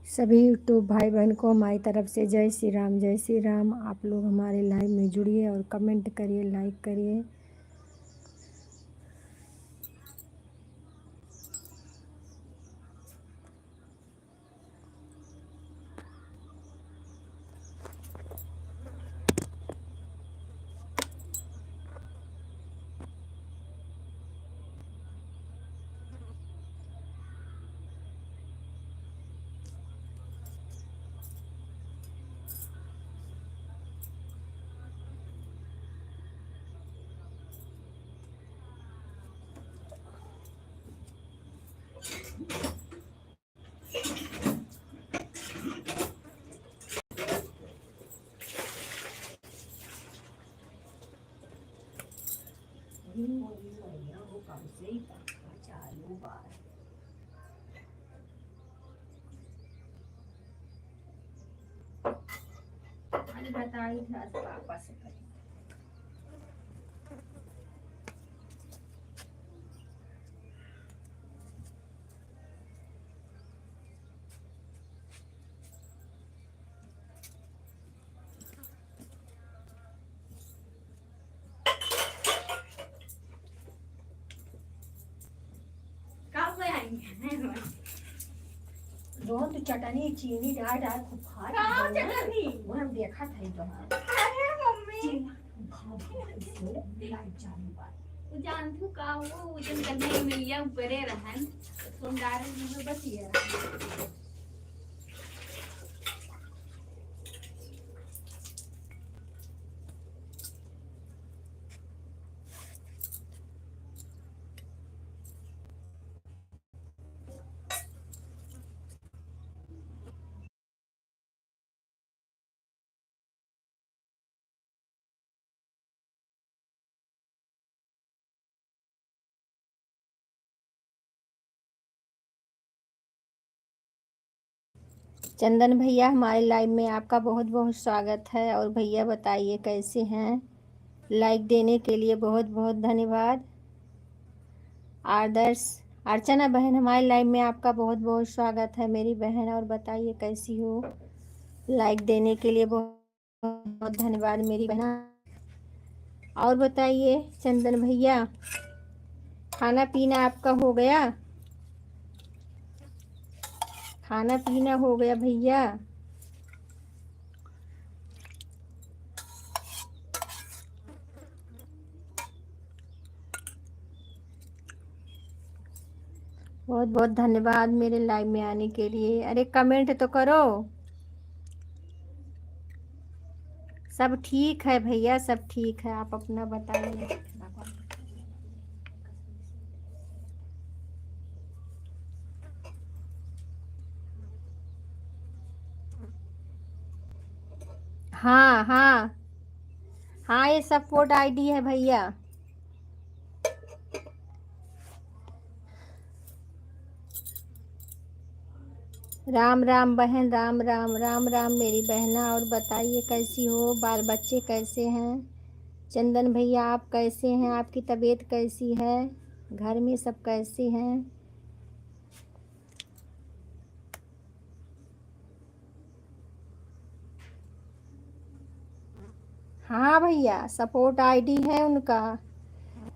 सभी यूट्यूब भाई बहन को हमारी तरफ से जय श्री राम, जय श्री राम। आप लोग हमारे लाइव में जुड़िए और कमेंट करिए, लाइक करिए। रोहन तो चटनी चीनी डाल डाल खूब खा रहा है। चटनी वो हम देखा था तो। अरे मम्मी जानू का वो जन करने मिलिया ऊपरे रहन तुम डायरेक्ट में बस ये चंदन भैया हमारे लाइव में आपका बहुत बहुत स्वागत है। और भैया बताइए कैसे हैं। लाइक देने के लिए बहुत बहुत धन्यवाद। आदर्श अर्चना बहन हमारे लाइव में आपका बहुत बहुत स्वागत है मेरी बहन। और बताइए कैसी हो। लाइक देने के लिए बहुत बहुत धन्यवाद मेरी बहन। और बताइए चंदन भैया खाना पीना आपका हो गया। खाना पीना हो गया भैया। बहुत बहुत धन्यवाद मेरे लाइव में आने के लिए। अरे कमेंट तो करो। सब ठीक है भैया, सब ठीक है। आप अपना बताइए। हाँ हाँ हाँ, ये सपोर्ट आईडी है भैया। राम राम बहन, राम राम राम राम मेरी बहना। और बताइए कैसी हो, बाल बच्चे कैसे हैं। चंदन भैया आप कैसे हैं, आपकी तबीयत कैसी है, घर में सब कैसे हैं। हाँ भैया सपोर्ट आईडी है उनका।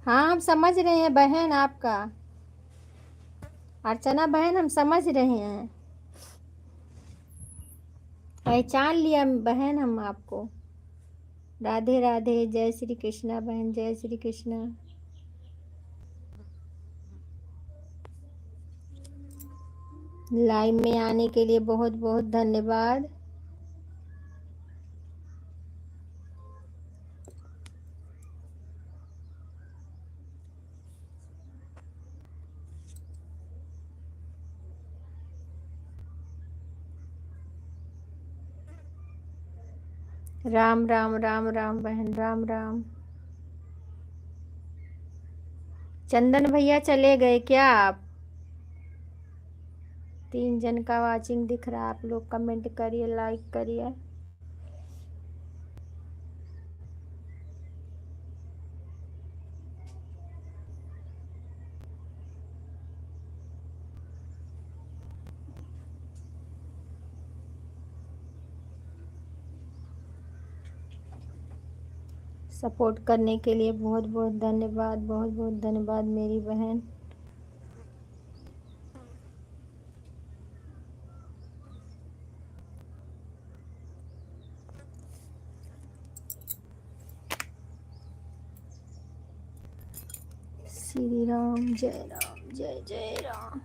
हाँ हम समझ रहे हैं बहन आपका। अर्चना बहन हम समझ रहे हैं, पहचान लिया बहन हम आपको। राधे राधे, जय श्री कृष्णा बहन, जय श्री कृष्णा। लाइव में आने के लिए बहुत बहुत धन्यवाद। राम राम राम राम बहन, राम राम। चंदन भैया चले गए क्या आप। 3 जन का वाचिंग दिख रहा है। आप लोग कमेंट करिए, लाइक करिए। सपोर्ट करने के लिए बहुत बहुत धन्यवाद, बहुत बहुत धन्यवाद मेरी बहन। श्री राम, जय राम, जय जय राम।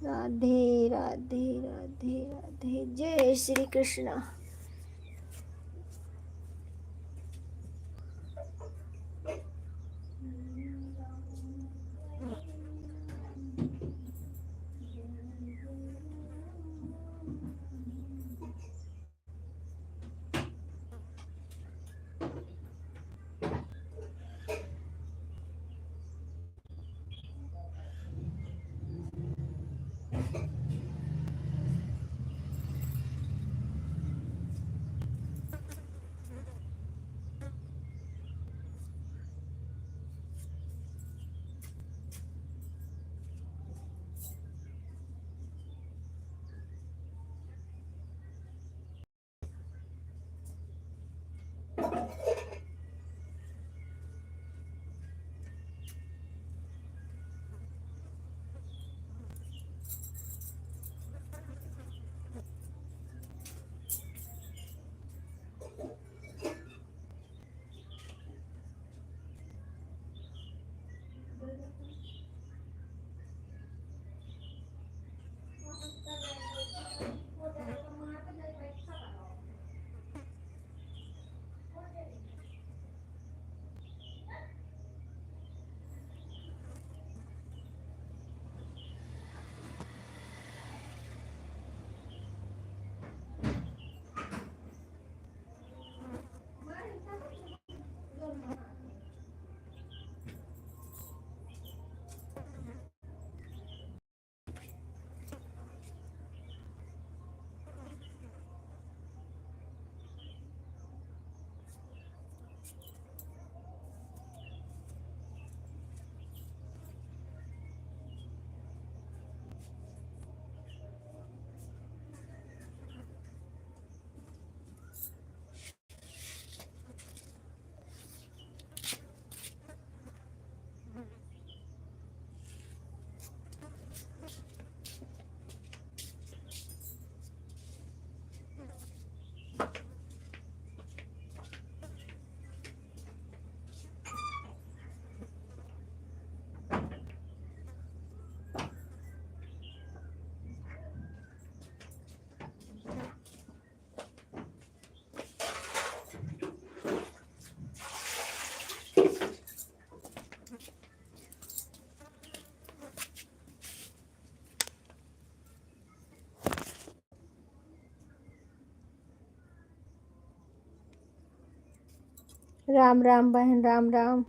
राधे राधे राधे राधे, जय श्री कृष्ण। राम राम बहन, राम राम।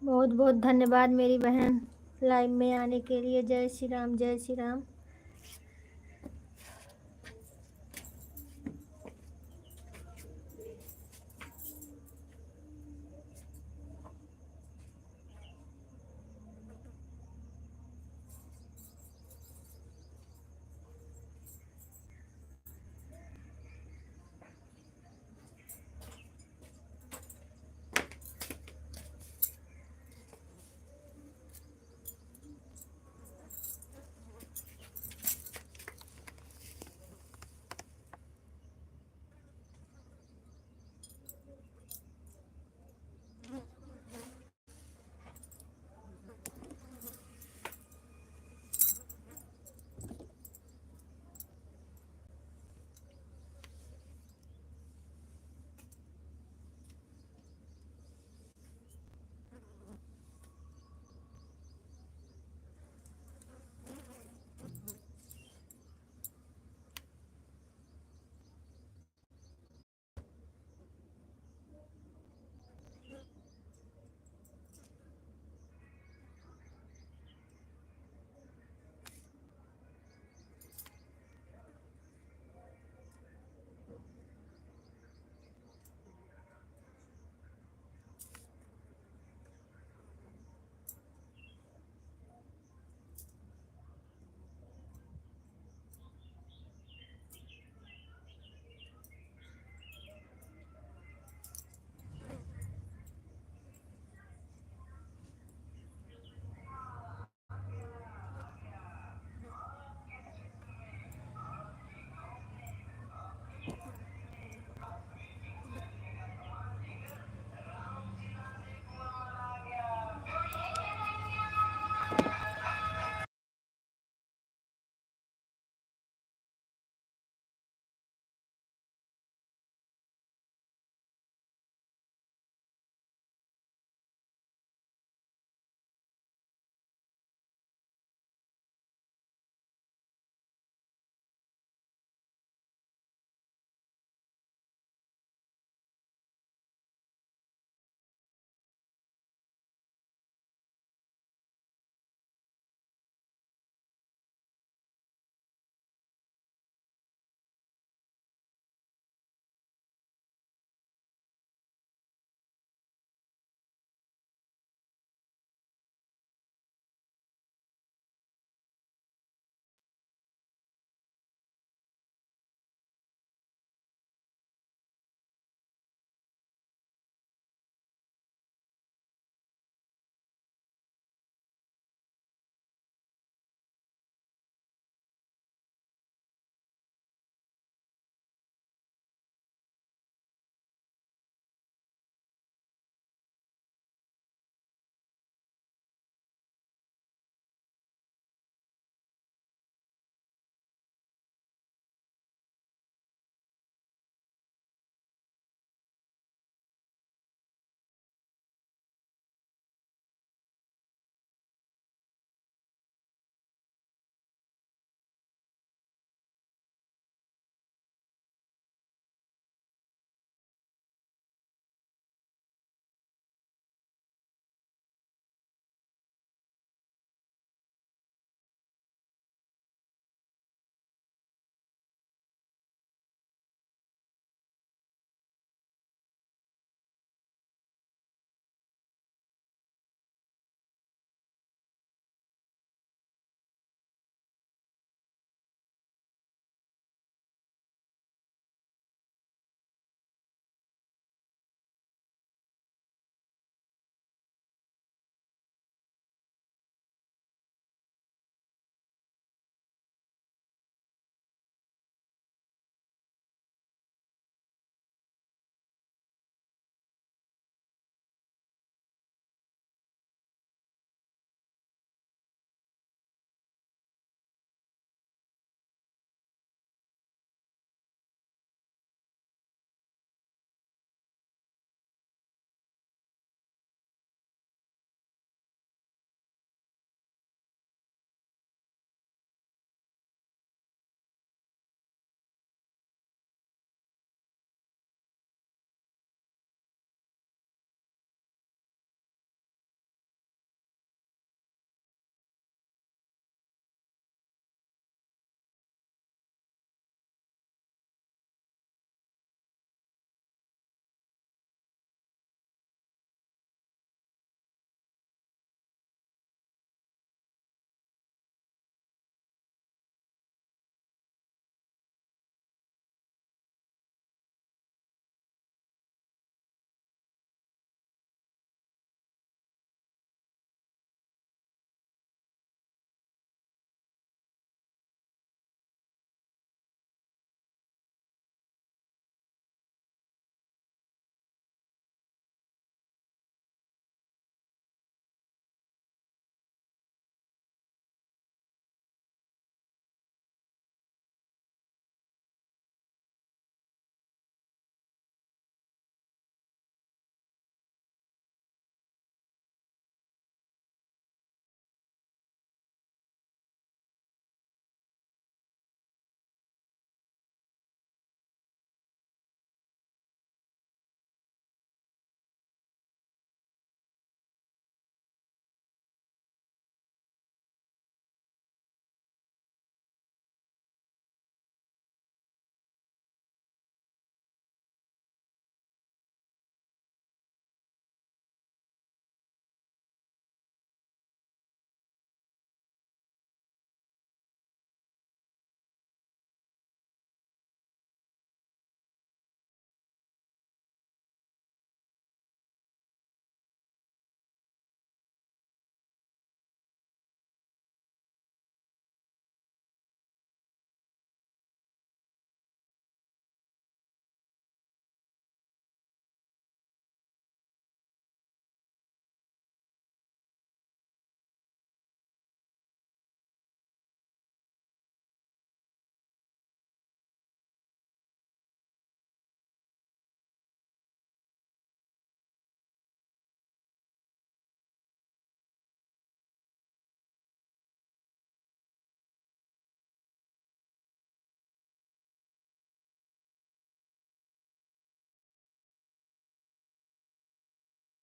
बहुत बहुत धन्यवाद मेरी बहन लाइव में आने के लिए। जय श्री राम, जय श्री राम।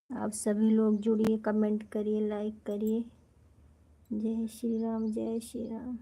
आप सभी लोग जुड़िए, कमेंट करिए, लाइक करिए। जय श्री राम, जय श्री राम।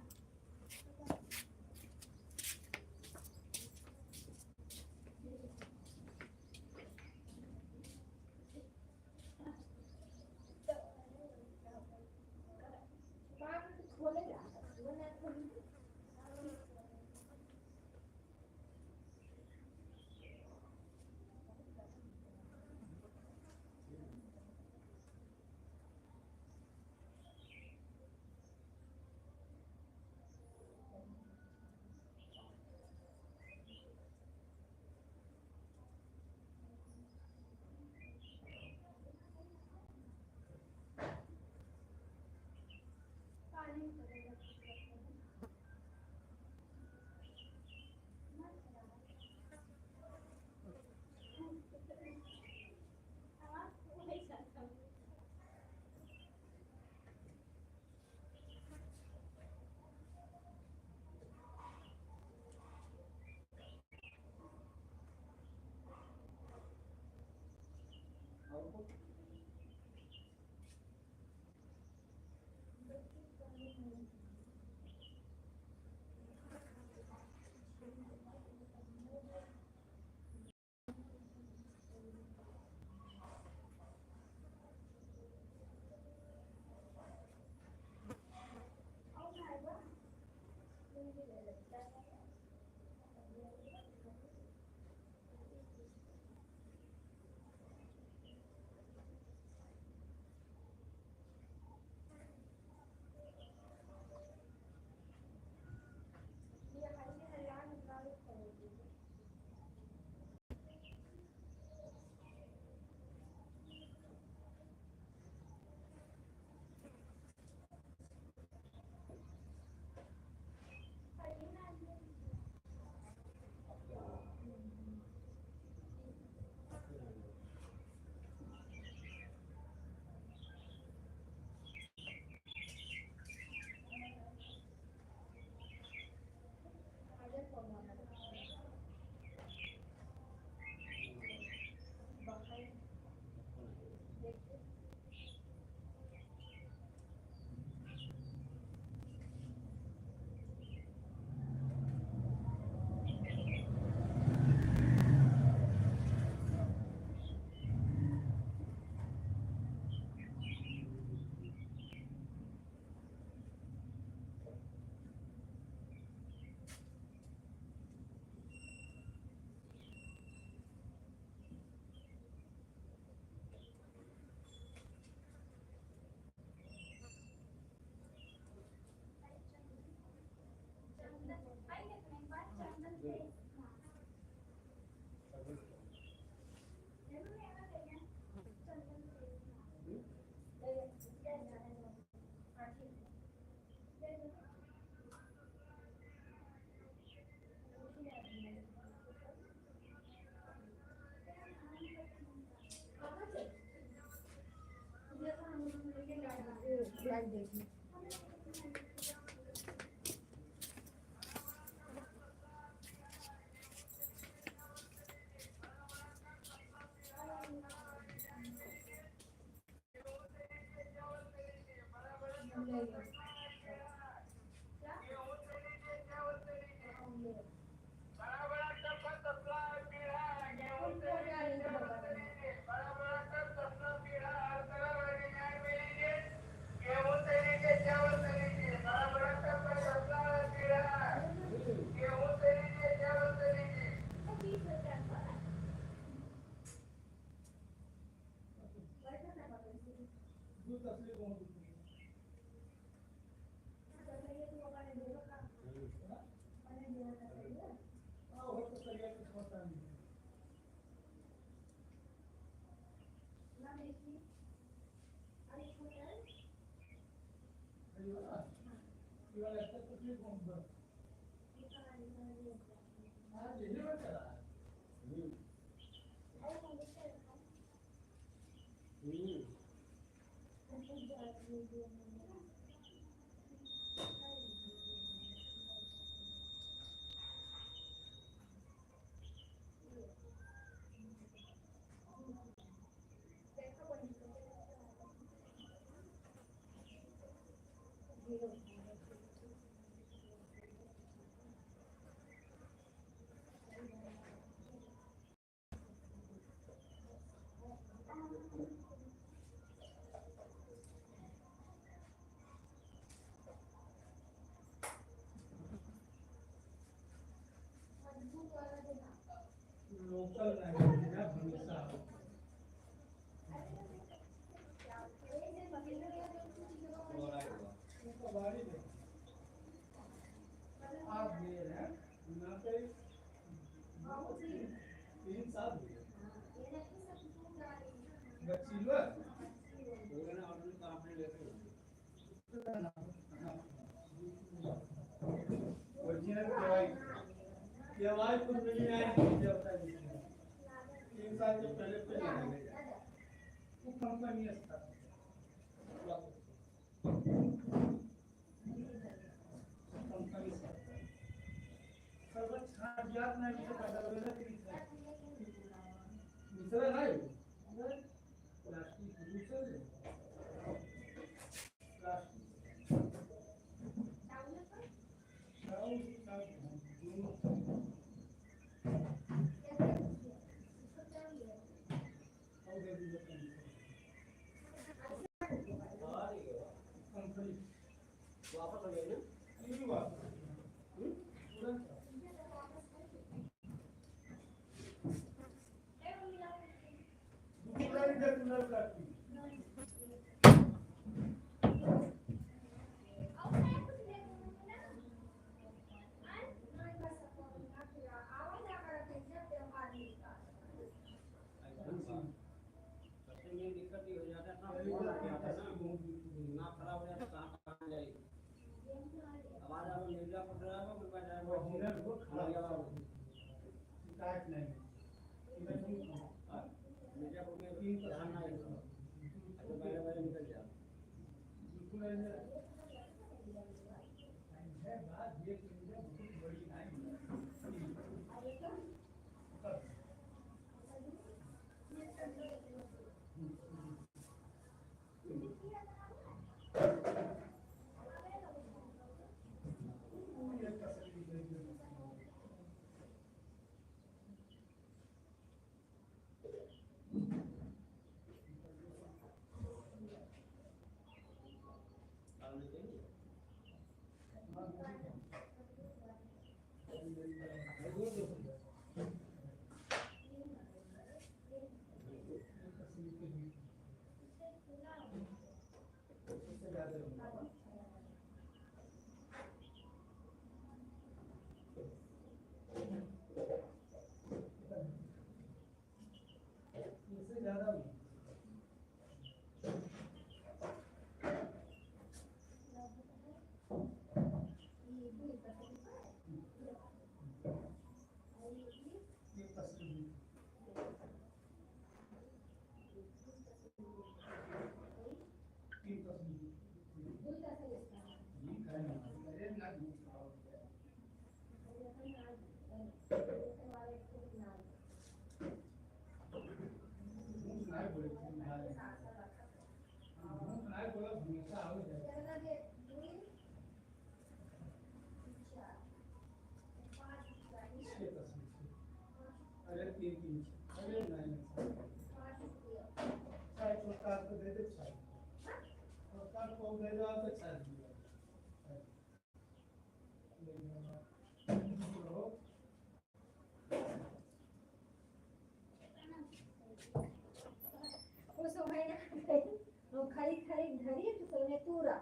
खरीद खरीद धरी तो सोने पूरा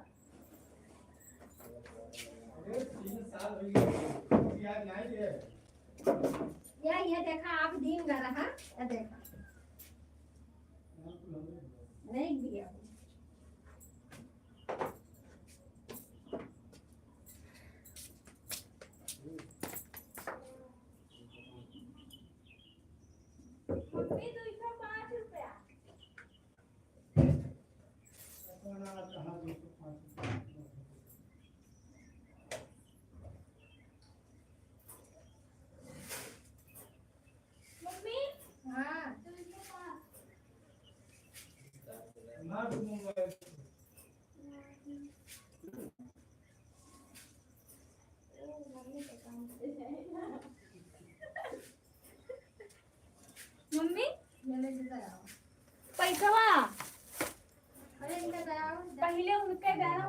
ये देखा आप दिन में रहा देखा नहीं दिया मम्मी पैसा पहले उनके गाना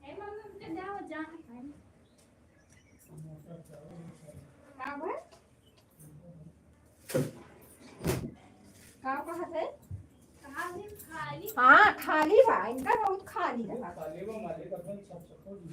हे मम्मी उनके जाओ जाना है का भाई का कहत है कहाँ से खाली हाँ खाली बा इनका बहुत खाली रहा खाली वो मालिक अपन सब सबको दी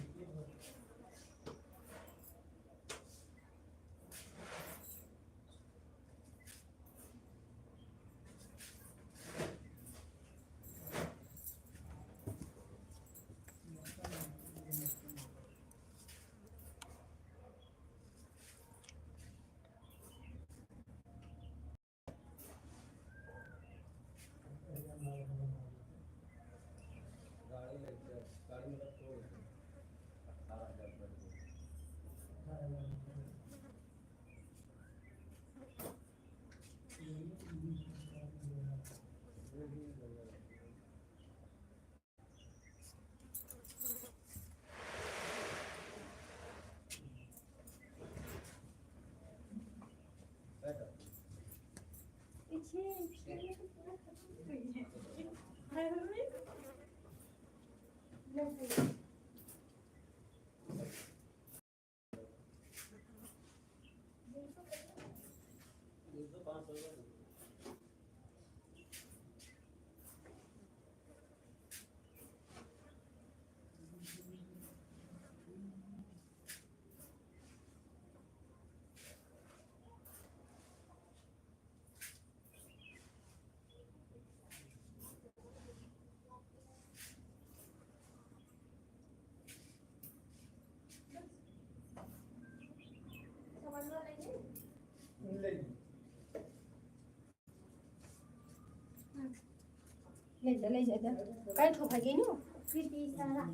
ले जा काय ठो भागी नु किती सारा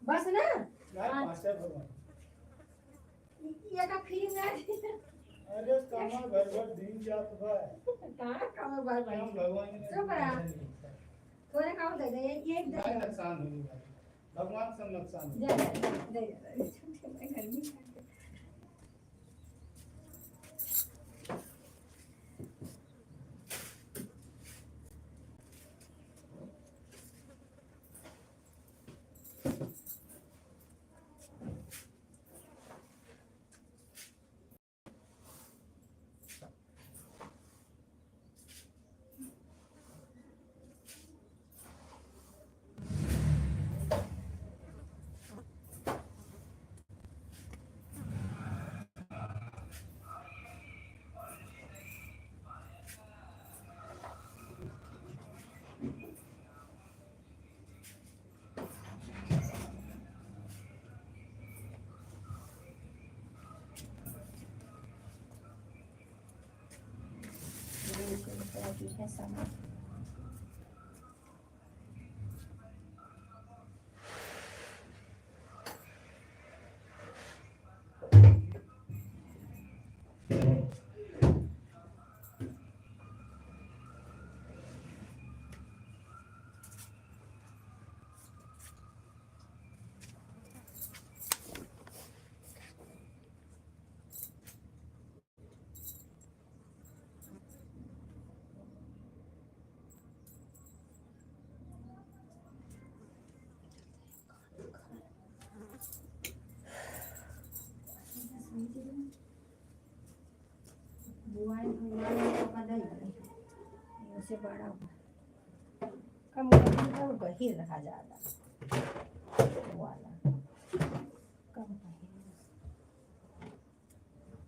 बस ना यार पांच है भगवान ये का फ्री ना अरे कमा भगवान दिन जात बा कहां काम बार बार हम भगवान ने चुप रहा। थोड़ा काम दे दे एक दे काय नुकसान होई भगवान सब नुकसान होई। दे घर में बाकी है समय। बुआई भगवान का बदल गई उसे बड़ा हुआ कम गहीर और गहीर रहा ज़्यादा वो वाला कम गहीर।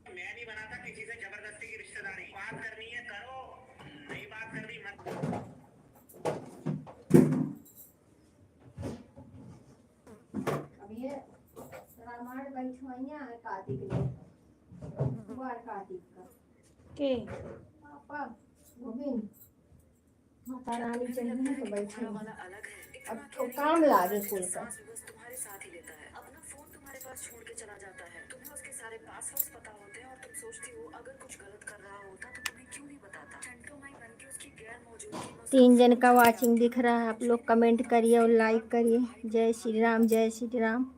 मैं नहीं बनाता किसी से जबरदस्ती की रिश्तेदारी। बात करनी है करो, नहीं बात करनी मत। अब ये रामायण बैठवाइया है कार्तिक में कुमार कार्तिक का के पापा गोविंद माता रानी चढ़ी तो बैठे वाला अलग है। अब तो काम लागे कुल का सांस बस तुम्हारे साथ ही लेता है। अपना फोन तुम्हारे पास छोड़ के चला जाता है। तुम्हें उसके सारे पासवर्ड्स पता होते हैं और तुम सोचती हो अगर कुछ गलत कर रहा होता तो तुम्हें क्यों नहीं बताता। चंटो माई बन के उसकी गैर मौजूदगी में 3 जन का वाचिंग दिख रहा है। आप लोग कमेंट करिए और लाइक करिए। जय श्री राम, जय श्री राम।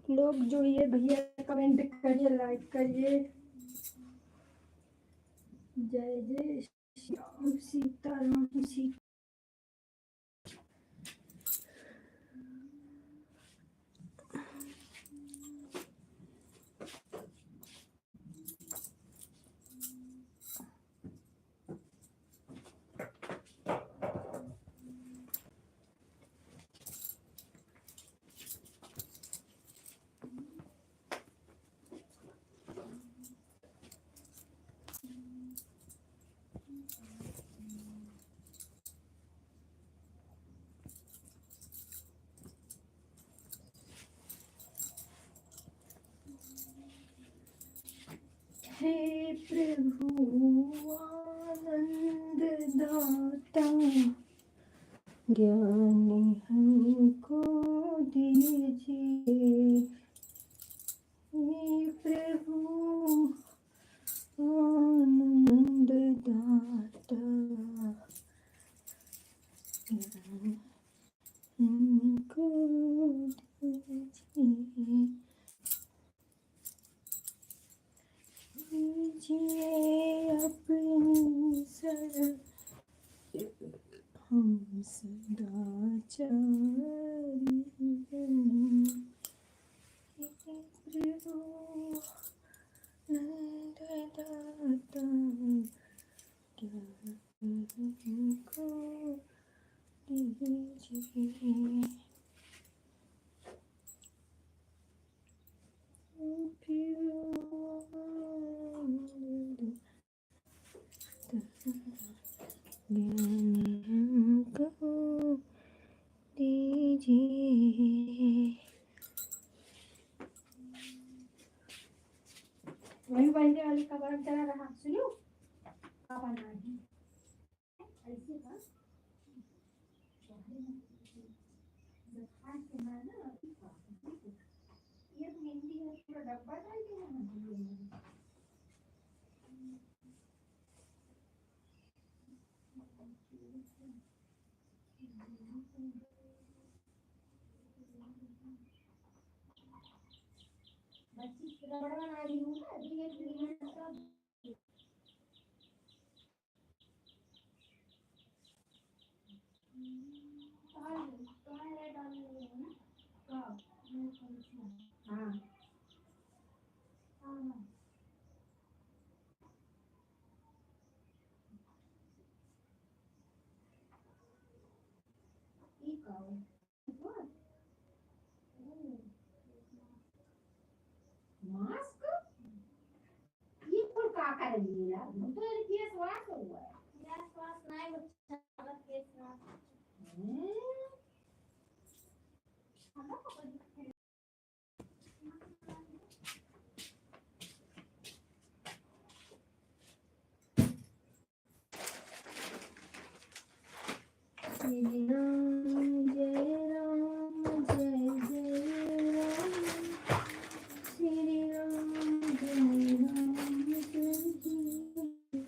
लोग जुड़िए भैया, कमेंट करिए, लाइक करिए। जय जय श्री राम सीताराम सीता। हे प्रभु आनंद दाता, ज्ञान हमको दीजिए। हे प्रभु आनंद दाता, ज्ञान हमको दीजिए। दीजिए अपनी शरण, हम सदाचारी बने। हे प्रभु आनंददाता, ज्ञान हमको दीजिए। ज्ञान हमको दीजिए। वही पहले वाली कबर चला रहा सुनो पापा नहीं ऐसे का ये हिंदी है पूरा डब्बा डाल दिया ना। बच्ची रबड़ बना रही हूँ ना, अभी एक मिनट का हाँ मास्क ये कोई का कर लिया तो फेस वॉश हुआ है। गैस वास नहीं बच्चा अलग केस वास श्री राम जय राम जय जय राम, श्री राम जय राम जय जय राम।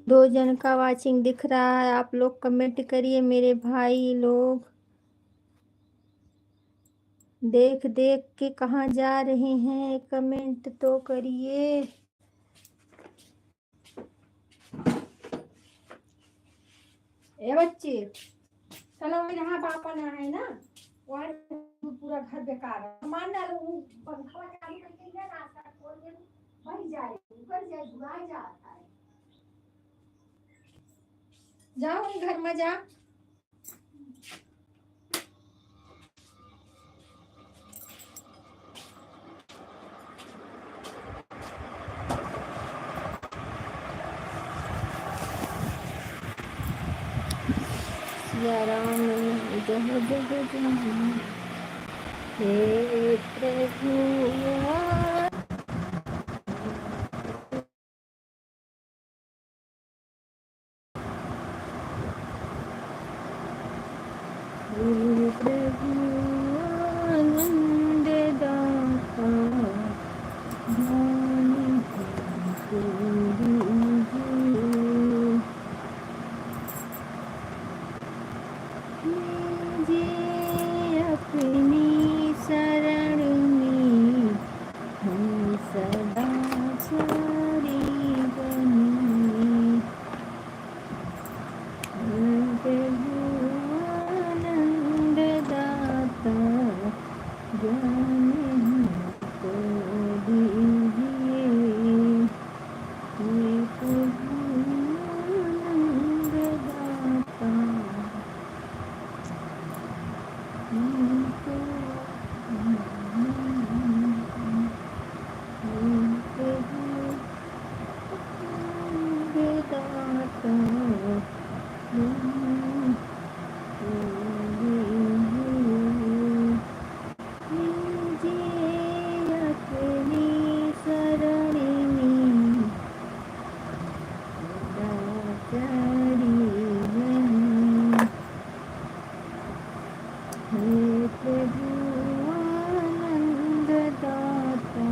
दो जन का वाचिंग दिख रहा है, आप लोग कमेंट करिए मेरे भाई लोग। देख देख के कहाँ जा रहे हैं, कमेंट तो करिए। ए बच्चे चलो यहाँ पापा ना है ना, वहाँ पूरा घर बेकार है। सामान डालो पंखा चालू करके ना, नाश्ता खोल दे बन जाए ऊपर जाए धुआ जाता है। जाओ घर में जा। सिया राम जय जय जय, हे प्रभु हे प्रभु आनंद दाता, ज्ञान हमको दीजिए। लीजिए अपनी शरण में हम सदा चारी बनिए। प्रभु आनंद दाता ज्ञान हमको दीजिए। हे प्रभु आनंद दाता हमको लीजिए अपनी शरण में हम सदा चारी बनिए। हे प्रभु आनंद दाता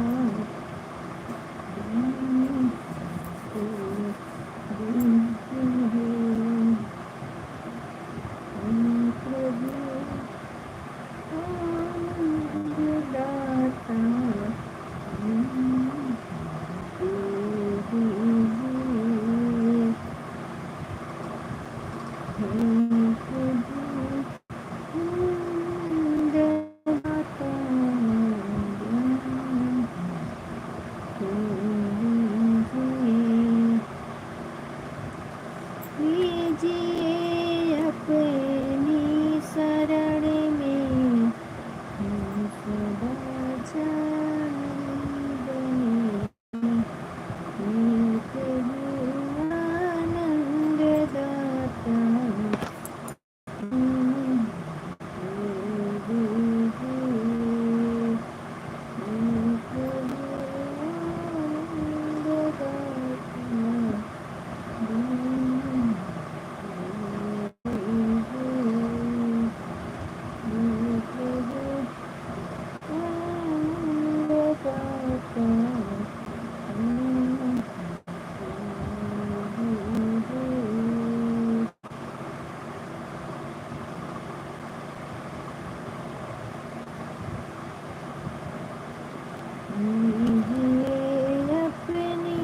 लीजिए अपनी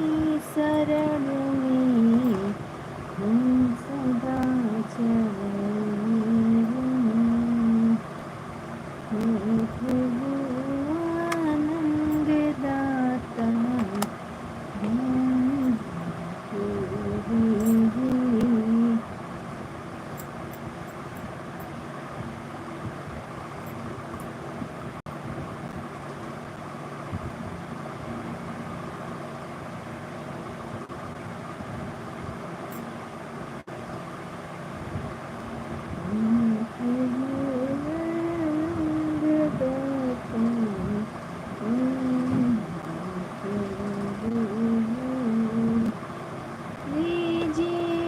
शरण में हम सदा चारी बनिए। हे प्रभु आनंद दाता ज्ञान हमको दीजिए। लीजिए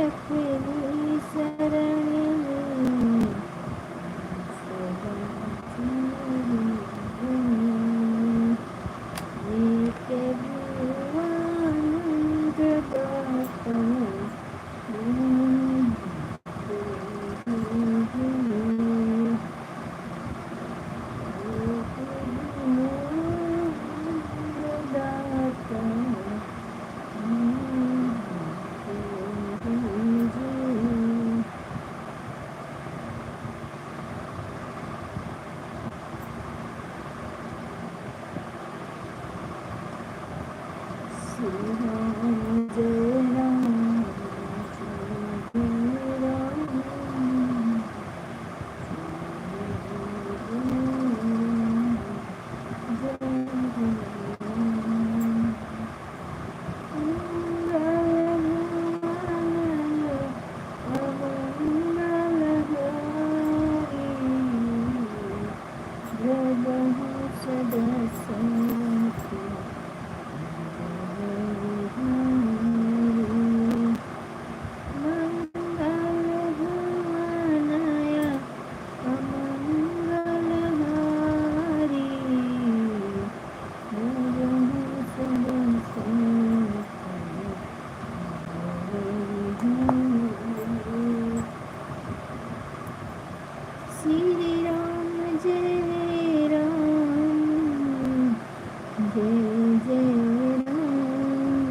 अपनी शरण में सदा चारी बनिए। हे प्रभु आनंद दाता सदा श्री राम जय राम जय जय राम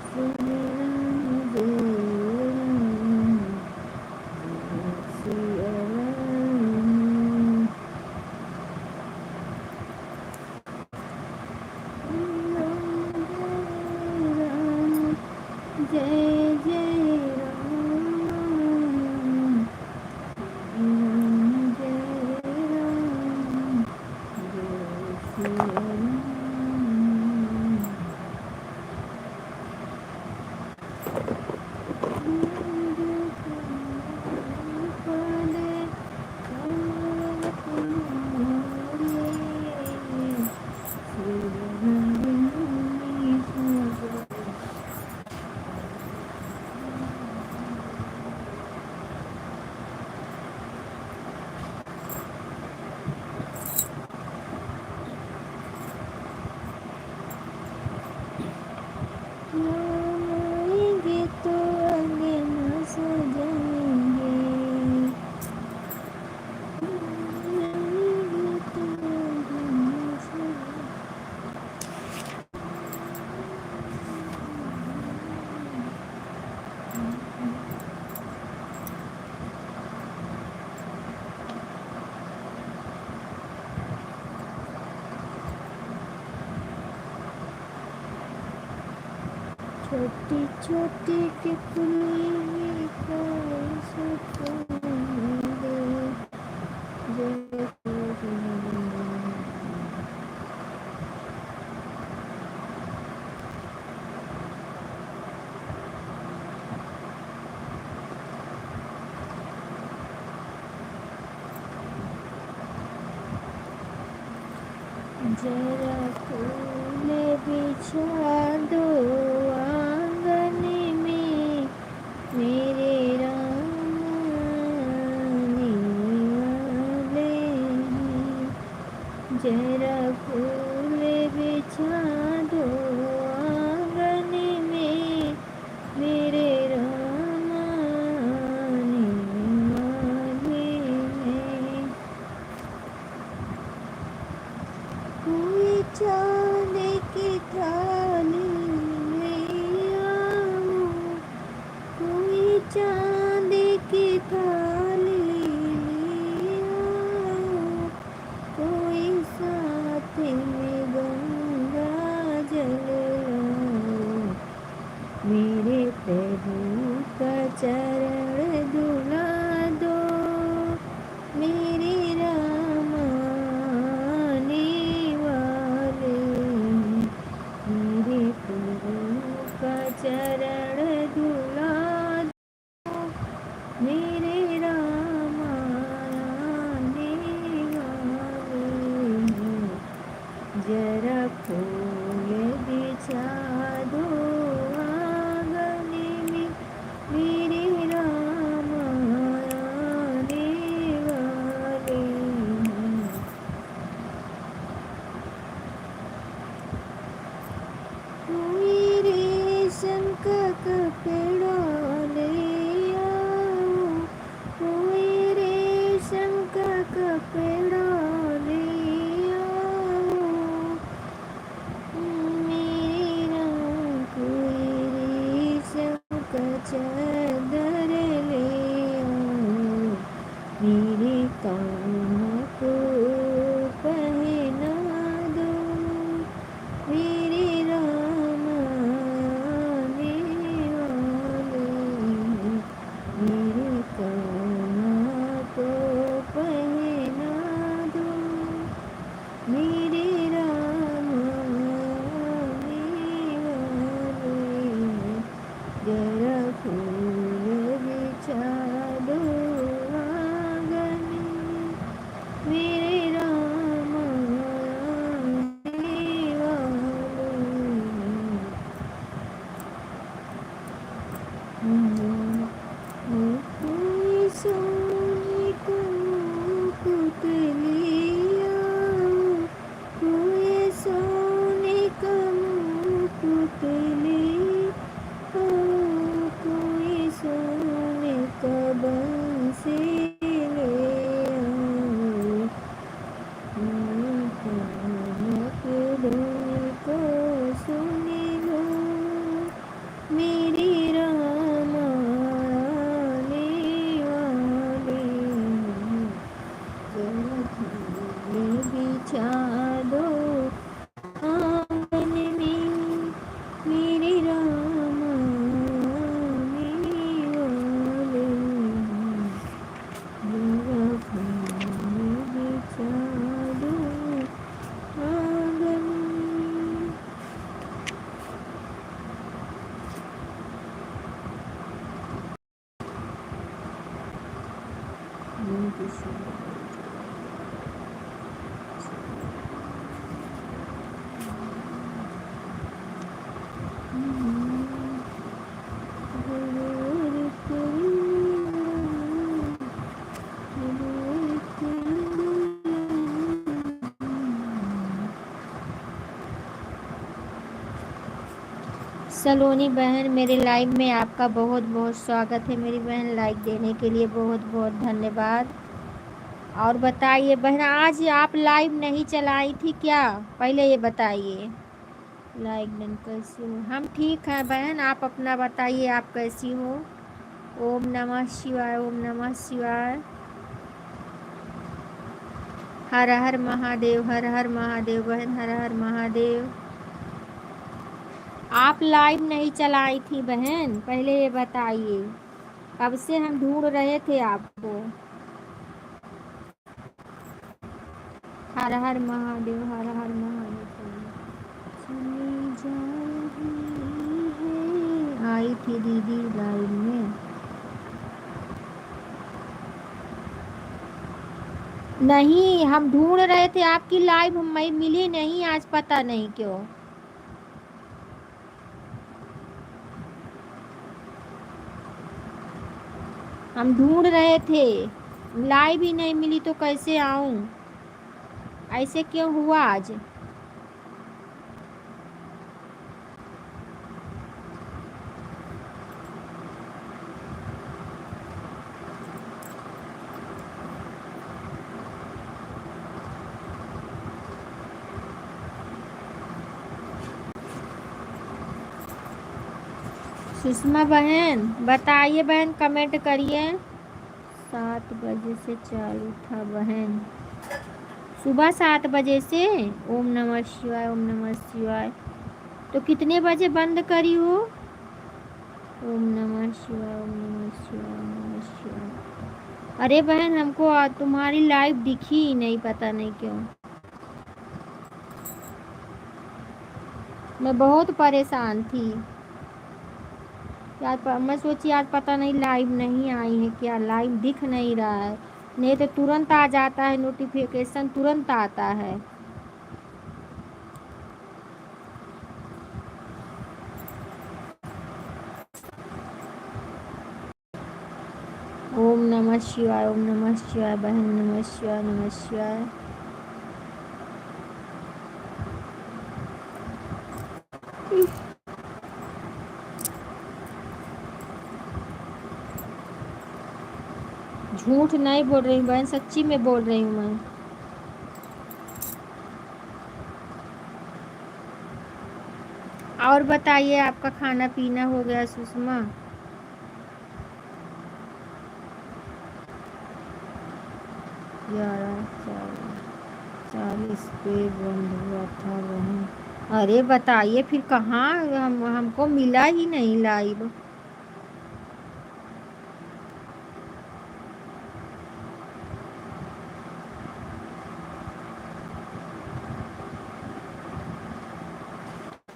श्री राम जय राम जय श्री राम जय जय राम जय राम जय श्री राम आएंगे तो आगे न सजाएंगे आएंगे तो आगे न सजाएंगे छोटी छोटी टिप्पणी का सुकून जय जरा फूल बिछा दो आंगन में मेरे राम आने वाले हैं जरा फूल बिछा दो आंगन में मेरे राम आने वाले हैं कोई चांद की थाली ले आओ कोई चांद की थाली ले आओ कोई साथ जून की शुरुआत। सलोनी बहन, मेरे लाइव में आपका बहुत बहुत स्वागत है मेरी बहन। लाइक देने के लिए बहुत बहुत धन्यवाद। और बताइए बहन, आज आप लाइव नहीं चलाई थी क्या? पहले ये बताइए। लाइक डन, कैसी हो? हम ठीक हैं बहन, आप अपना बताइए, आप कैसी हो? ओम नमः शिवाय, ओम नमः शिवाय। हर हर महादेव, हर हर महादेव बहन, हर हर महादेव। आप लाइव नहीं चलाई थी बहन, पहले ये बताइए। कब से हम ढूंढ रहे थे आपको। हर हर महादेव, हर हर महादेव। चली जा रही है। आई थी दीदी लाइव में? नहीं, हम ढूंढ रहे थे आपकी लाइव, हमें मिली नहीं आज, पता नहीं क्यों। हम ढूंढ रहे थे, लाइव ही नहीं मिली तो कैसे आऊं? ऐसे क्यों हुआ आज? सुषमा बहन बताइए बहन, कमेंट करिए। 7 बजे से चालू था बहन, सुबह 7 बजे से। ओम नमः शिवाय, ओम नमः शिवाय। तो कितने बजे बंद करी हो? ओम नमः शिवाय, ओम नमः शिवाय, ओम नमः शिवाय। अरे बहन, हमको तुम्हारी लाइव दिखी ही नहीं, पता नहीं क्यों। मैं बहुत परेशान थी यार, मैं सोची आज पता नहीं लाइव नहीं आई है क्या, लाइव दिख नहीं रहा है। नहीं तो तुरंत आ जाता है, नोटिफिकेशन तुरंत आता है। ओम नमः शिवाय, ओम नमः शिवाय बहन, नमः शिवाय, नमः शिवाय। झूठ नहीं बोल रही हूँ बहन, सच्ची में बोल रही हूँ मैं। और बताइए, आपका खाना पीना हो गया सुषमा? ग्यारह 40 पे बंद हुआ था बहन। अरे बताइए फिर कहाँ, हमको मिला ही नहीं लाइव।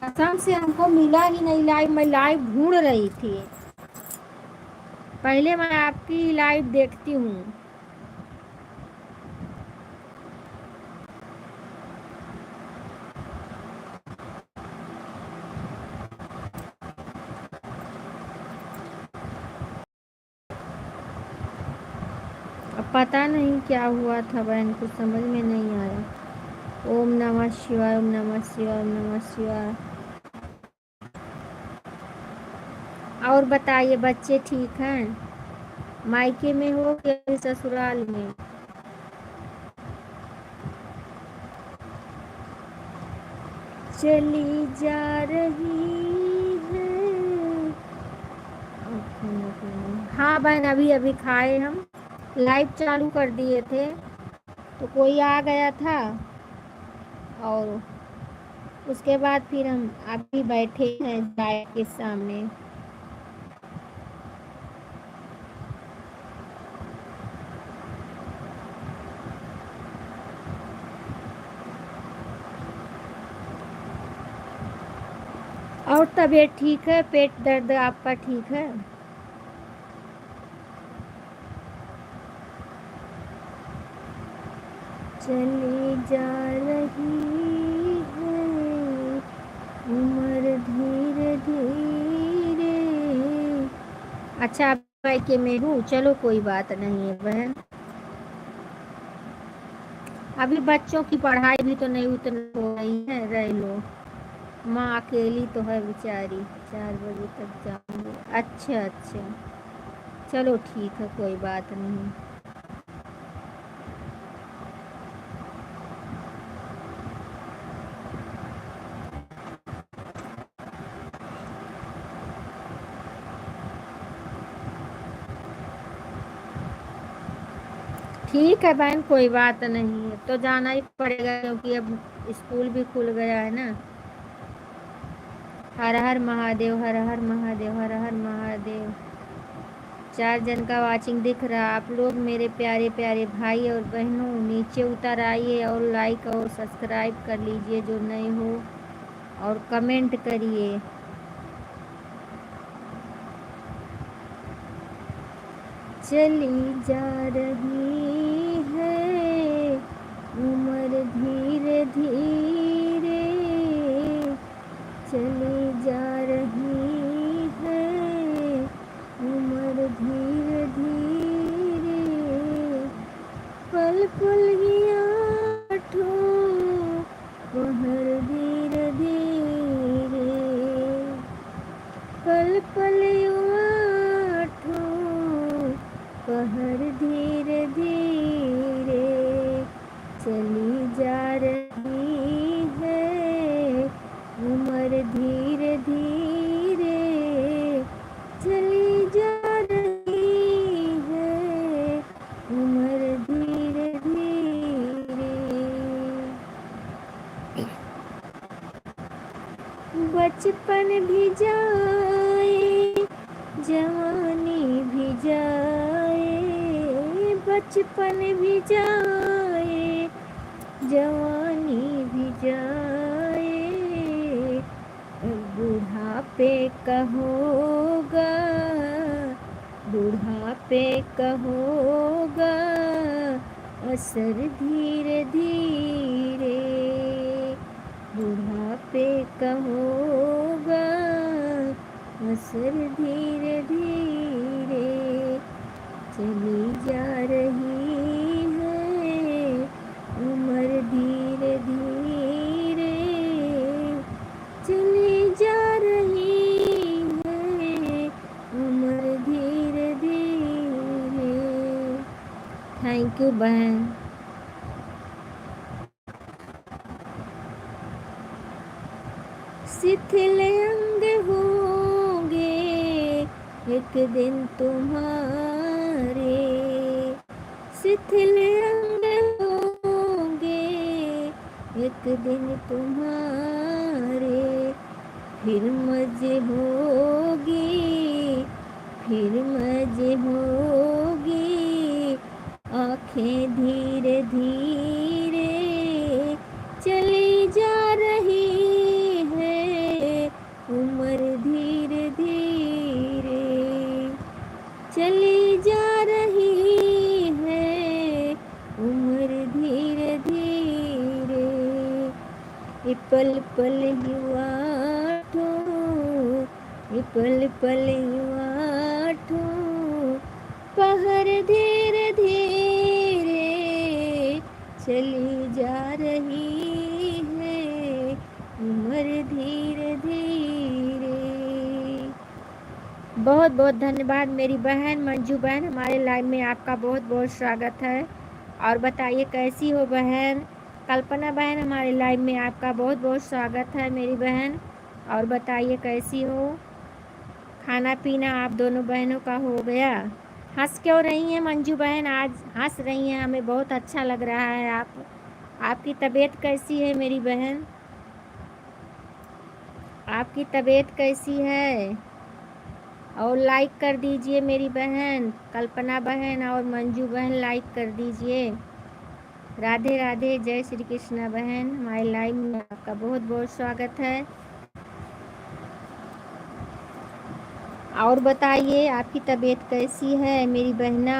कसम से हमको मिला ही नहीं लाइव, मैं लाइव ढूंढ रही थी। पहले मैं आपकी लाइव देखती हूँ। अब पता नहीं क्या हुआ था बहन, कुछ समझ में नहीं आया। ओम नमः शिवाय, ओम नमः शिवाय, ओम नमः शिवाय। और बताइए, बच्चे ठीक हैं? मायके में हो या ससुराल में? चली जा रही है। हाँ बहन, अभी अभी खाए हम, लाइव चालू कर दिए थे तो कोई आ गया था, और उसके बाद फिर हम अभी बैठे हैं चाय के सामने। और तबीयत ठीक है? पेट दर्द आपका ठीक है? चली जा रही है उम्र धीरे धीरे। अच्छा भाई के मैं हूँ, चलो कोई बात नहीं है बहन। अभी बच्चों की पढ़ाई भी तो नहीं उतनी हो रही है, रह लो। माँ अकेली तो है बेचारी, 4 बजे तक जाऊंगी। अच्छा अच्छा, चलो ठीक है, कोई बात नहीं। ठीक है बहन, कोई बात नहीं है, तो जाना ही पड़ेगा क्योंकि अब स्कूल भी खुल गया है ना। हर हर महादेव, हर हर महादेव, हर हर महादेव। 4 जन का वाचिंग दिख रहा। आप लोग मेरे प्यारे प्यारे भाई और बहनों नीचे उतर आइए और लाइक और सब्सक्राइब कर लीजिए जो नए हो, और कमेंट करिए। चली जा रही है उम्र धीरे धीरे, चली जा रही है उम्र धीरे धीरे। पल पल आठों पहर धीरे धीरे, पल पल आठों पहर धीरे धीरे। चली जा रही है उम्र धीरे धीरे, चली जा रही है उम्र धीरे धीरे। बचपन भी जाए जवानी भी जाए, बचपन भी जाए जवानी भी जाए। बुढ़ापे का होगा, बुढ़ापे का होगा असर धीरे धीरे, बुढ़ापे का होगा असर धीरे धीरे। चली जा रही है उम्र धीरे धीरे, चली जा रही है उम्र धीरे धीरे। थैंक यू बहन। शिथिल अंग होंगे एक दिन तुम्हारे, शिथिल अंग होंगे एक दिन तुम्हारे। फिर मजे होगी, फिर मजे होगी आँखें धीरे धीरे। चली जा रही है उम्र धीरे धीरे, चली जा रही है उम्र धीरे धीरे। ये पल पल युवाठों, ये पल पल युवाठों पहर धीरे धीरे। चली जा रही है उम्र धीरे धीरे। बहुत बहुत धन्यवाद मेरी बहन मंजू बहन, हमारे लाइव में आपका बहुत बहुत स्वागत है। और बताइए कैसी हो बहन। कल्पना बहन, हमारे लाइव में आपका बहुत बहुत स्वागत है मेरी बहन। और बताइए कैसी हो। खाना पीना आप दोनों बहनों का हो गया। हंस क्यों रही हैं मंजू बहन, आज हंस रही हैं, हमें बहुत अच्छा लग रहा है। आपकी तबीयत कैसी है मेरी बहन, आपकी तबीयत कैसी है। और लाइक कर दीजिए मेरी बहन कल्पना बहन और मंजू बहन, लाइक कर दीजिए। राधे राधे, जय श्री कृष्णा बहन, हमारे लाइव में आपका बहुत बहुत स्वागत है। और बताइए आपकी तबीयत कैसी है मेरी बहना।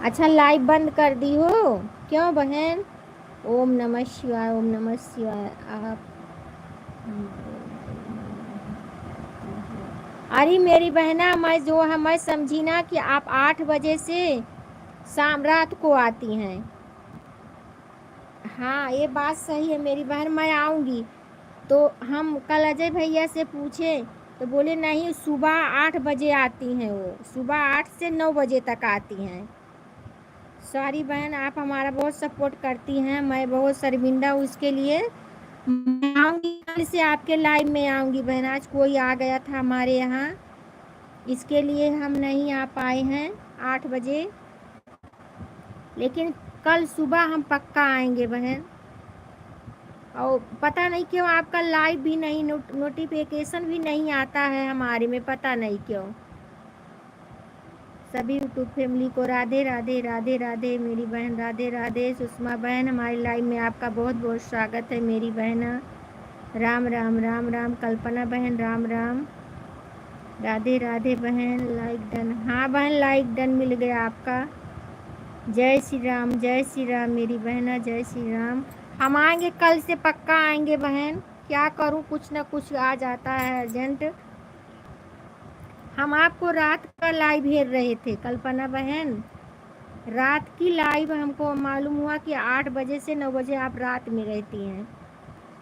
अच्छा लाइव बंद कर दी हो क्यों बहन? ओम नमः शिवाय, ओम नमः शिवाय। आप अरे मेरी बहना, मैं समझी ना कि आप 8 बजे से शाम रात को आती हैं। हाँ ये बात सही है मेरी बहन, मैं आऊँगी। तो हम कल अजय भैया से पूछे तो बोले नहीं, सुबह 8 बजे आती हैं, वो सुबह 8 से 9 बजे तक आती हैं। सॉरी बहन, आप हमारा बहुत सपोर्ट करती हैं, मैं बहुत शर्मिंदा हूँ उसके लिए। मैं आऊँगी, कल से आपके लाइव में आऊँगी बहन। आज कोई आ गया था हमारे यहाँ, इसके लिए हम नहीं आ पाए हैं 8 बजे, लेकिन कल सुबह हम पक्का आएंगे बहन। और पता नहीं क्यों आपका लाइव भी नहीं, नोटिफिकेशन भी नहीं आता है हमारे में, पता नहीं क्यों। सभी यूट्यूब फैमिली को राधे राधे राधे राधे मेरी बहन, राधे राधे। सुषमा बहन हमारी लाइव में आपका बहुत बहुत स्वागत है मेरी बहन। राम राम राम राम। कल्पना बहन राम राम, राधे राधे बहन। लाइक डन, हाँ बहन लाइक डन मिल गया आपका। जय श्री राम, जय श्री राम मेरी बहना, जय श्री राम। हम आएंगे, कल से पक्का आएंगे बहन। क्या करूं, कुछ ना कुछ आ जाता है अर्जेंट। हम आपको रात का लाइव भेज रहे थे कल्पना बहन, रात की लाइव हमको मालूम हुआ कि 8 बजे से 9 बजे आप रात में रहती हैं।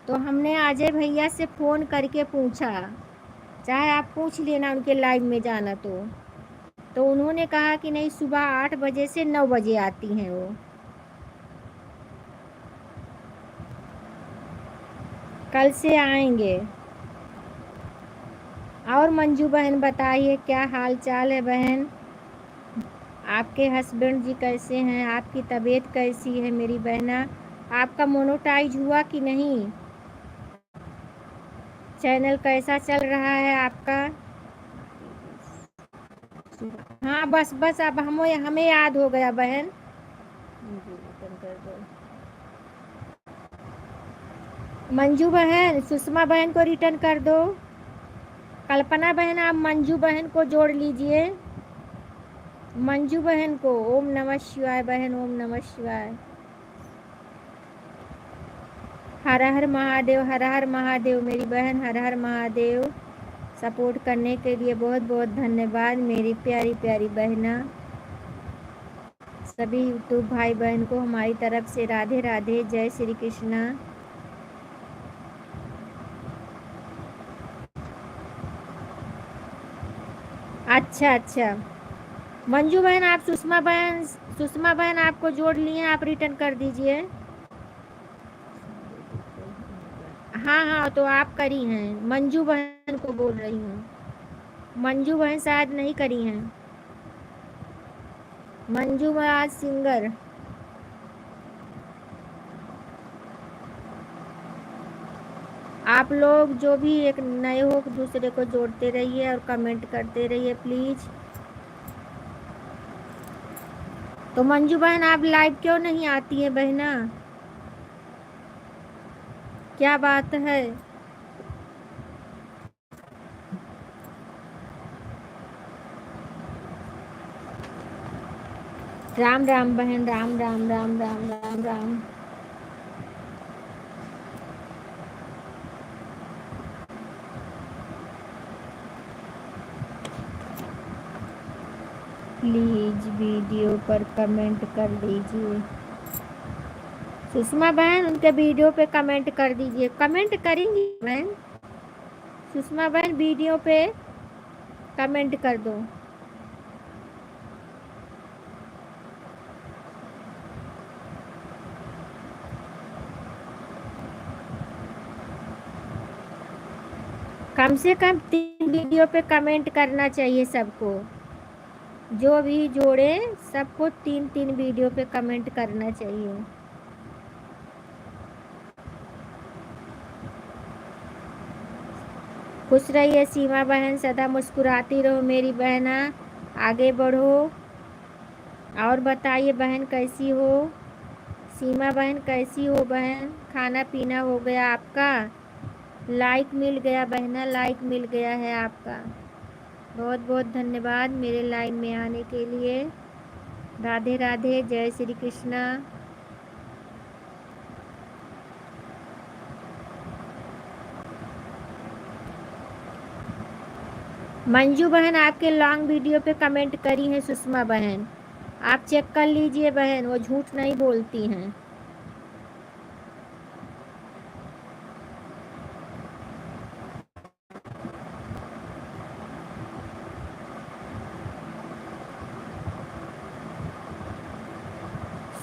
तो हमने अजय भैया से फ़ोन करके पूछा, चाहे आप पूछ लेना उनके लाइव में जाना तो उन्होंने कहा कि नहीं, सुबह 8 बजे से 9 बजे आती हैं वो। कल से आएंगे। और मंजू बहन बताइए क्या हाल चाल है बहन? आपके हस्बैंड जी कैसे हैं? आपकी तबीयत कैसी है मेरी बहना? आपका मोनेटाइज हुआ कि नहीं? चैनल कैसा चल रहा है आपका? हाँ बस बस, अब हमें याद हो गया बहन। मंजू बहन सुषमा बहन को रिटर्न कर दो। कल्पना बहन आप मंजू बहन को जोड़ लीजिए, मंजू बहन को। ओम नमः शिवाय बहन, ओम नमः शिवाय। हर हर महादेव, हर हर महादेव मेरी बहन, हर हर महादेव। सपोर्ट करने के लिए बहुत बहुत धन्यवाद मेरी प्यारी प्यारी बहना। सभी यूट्यूब भाई बहन को हमारी तरफ से राधे राधे, जय श्री कृष्णा। अच्छा अच्छा मंजू बहन, आप सुषमा बहन आपको जोड़ लिए, आप रिटर्न कर दीजिए। हाँ हाँ तो आप करी हैं, मंजू बहन को बोल रही हूँ। मंजू बहन शायद नहीं करी हैं। मंजू महाराज सिंगर। आप लोग जो भी एक नए हो, दूसरे को जोड़ते रहिए और कमेंट करते रहिए प्लीज। तो मंजू बहन आप लाइव क्यों नहीं आती है बहना? क्या बात है? राम राम बहन, राम राम राम राम राम राम। प्लीज वीडियो पर कमेंट कर दीजिए। सुषमा बहन उनके वीडियो पे कमेंट कर दीजिए। कमेंट करेंगी बहन? सुषमा बहन वीडियो पे कमेंट कर दो। कम से कम 3 वीडियो पे कमेंट करना चाहिए सबको। जो भी जोड़े सबको 3-3 वीडियो पे कमेंट करना चाहिए। खुश रहिए सीमा बहन, सदा मुस्कुराती रहो मेरी बहना, आगे बढ़ो। और बताइए बहन कैसी हो? सीमा बहन कैसी हो बहन? खाना पीना हो गया आपका? लाइक मिल गया बहना, लाइक मिल गया है आपका। बहुत बहुत धन्यवाद मेरे लाइव में आने के लिए। राधे राधे, जय श्री कृष्णा। मंजू बहन आपके लॉन्ग वीडियो पे कमेंट करी हैं सुषमा बहन, आप चेक कर लीजिए बहन, वो झूठ नहीं बोलती हैं।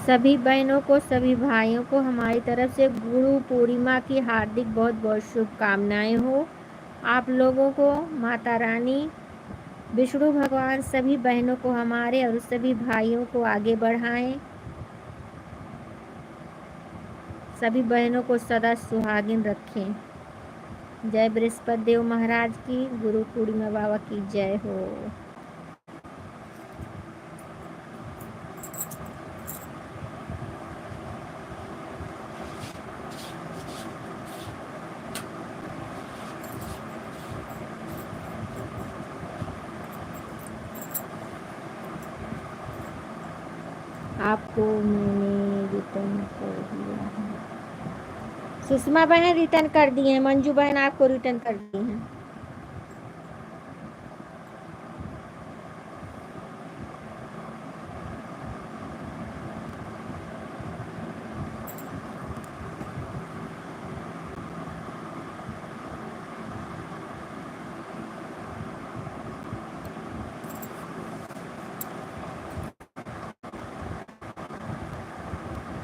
सभी बहनों को, सभी भाइयों को हमारी तरफ से गुरु पूर्णिमा की हार्दिक बहुत बहुत शुभकामनाएं हो। आप लोगों को माता रानी विष्णु भगवान सभी बहनों को हमारे और सभी भाइयों को आगे बढ़ाएं। सभी बहनों को सदा सुहागिन रखें। जय बृहस्पति देव महाराज की, गुरु पूर्णिमा बाबा की जय हो। आपको मैंने रिटर्न कर दिया है। सुषमा बहन रिटर्न कर दिए हैं, मंजू बहन आपको रिटर्न कर दी हैं।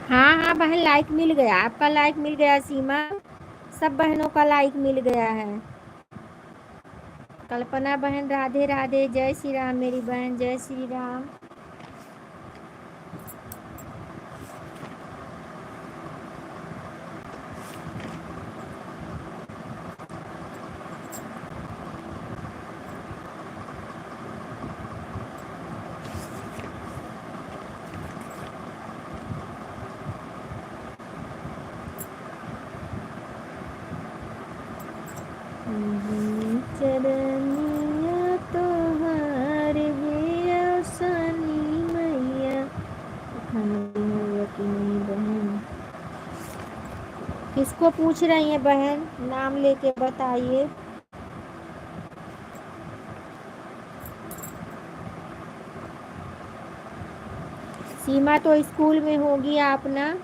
हाँ हाँ बहन, लाइक मिल गया, आपका लाइक मिल गया सीमा, सब बहनों का लाइक मिल गया है। कल्पना बहन राधे राधे, जय श्री राम मेरी बहन, जय श्री राम। चरनिया तोहार बिया सनी मैया, बहन किसको पूछ रही हैं बहन, नाम लेके बताइए। सीमा तो स्कूल में होगी आप ना।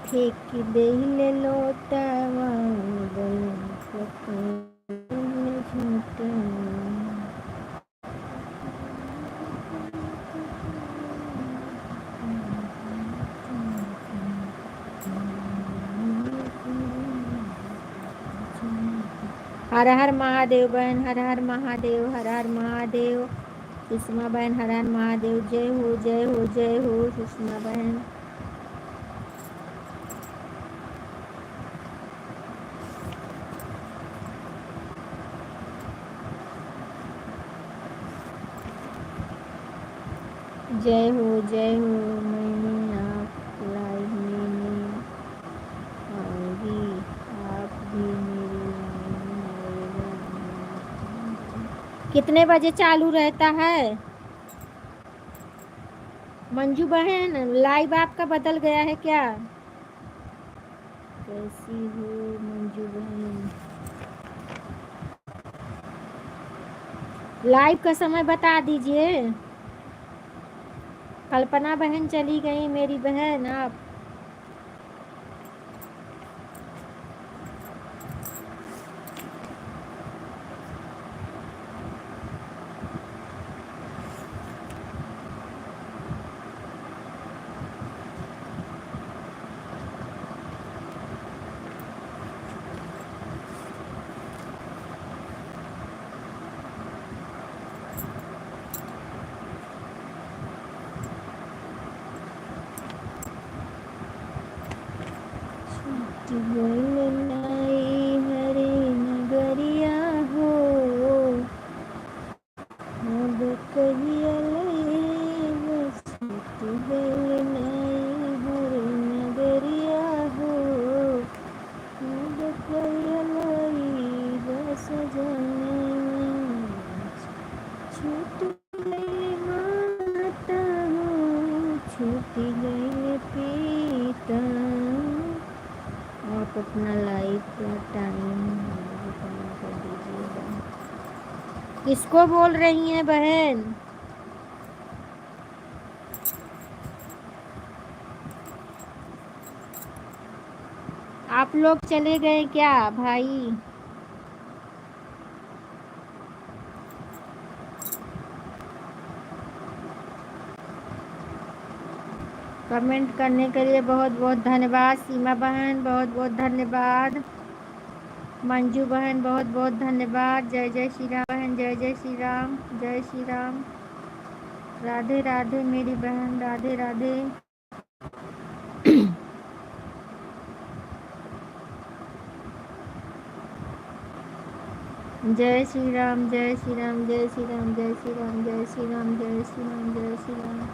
फेंक देले लोटावा हर हर महादेव बहन, हर हर महादेव, हर हर महादेव। सुषमा बहन हर हर महादेव, जय हो जय हो जय हो सुषमा बहन। जय हो जय हो, मैंने आप लाइव में नहीं आऊंगी, आप भी मेरी आएगा। कितने बजे चालू रहता है मंजू बहन, लाइव आपका बदल गया है क्या? कैसी हो मंजू बहन? लाइव का समय बता दीजिए। कल्पना बहन चली गई मेरी बहन, आप हरे नगरिया हो कहिया हरे नगरिया हो बस जाने छूटी गई पीता। आप अपना लाइफ का टाइम कर दीजिएगा। किसको बोल रही हैं बहन? आप लोग चले गए क्या भाई? कमेंट करने के लिए बहुत बहुत धन्यवाद। सीमा बहन बहुत बहुत धन्यवाद। मंजू बहन बहुत बहुत धन्यवाद। जय जय श्री राम बहन, जय जय श्री राम, जय श्री राम। राधे राधे मेरी बहन, राधे राधे। जय श्री राम, जय श्री राम, जय श्री राम, जय श्री राम, जय श्री राम, जय श्री राम, जय श्री राम।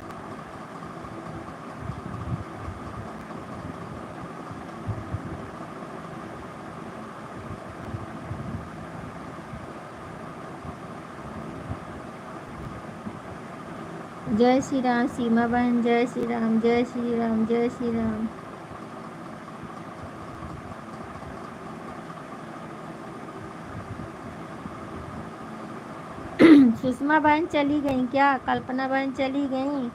जय श्री राम सीमा बहन, जय श्री राम, जय श्री राम, जय श्री राम। सुषमा बहन चली गई क्या? कल्पना बहन चली गई?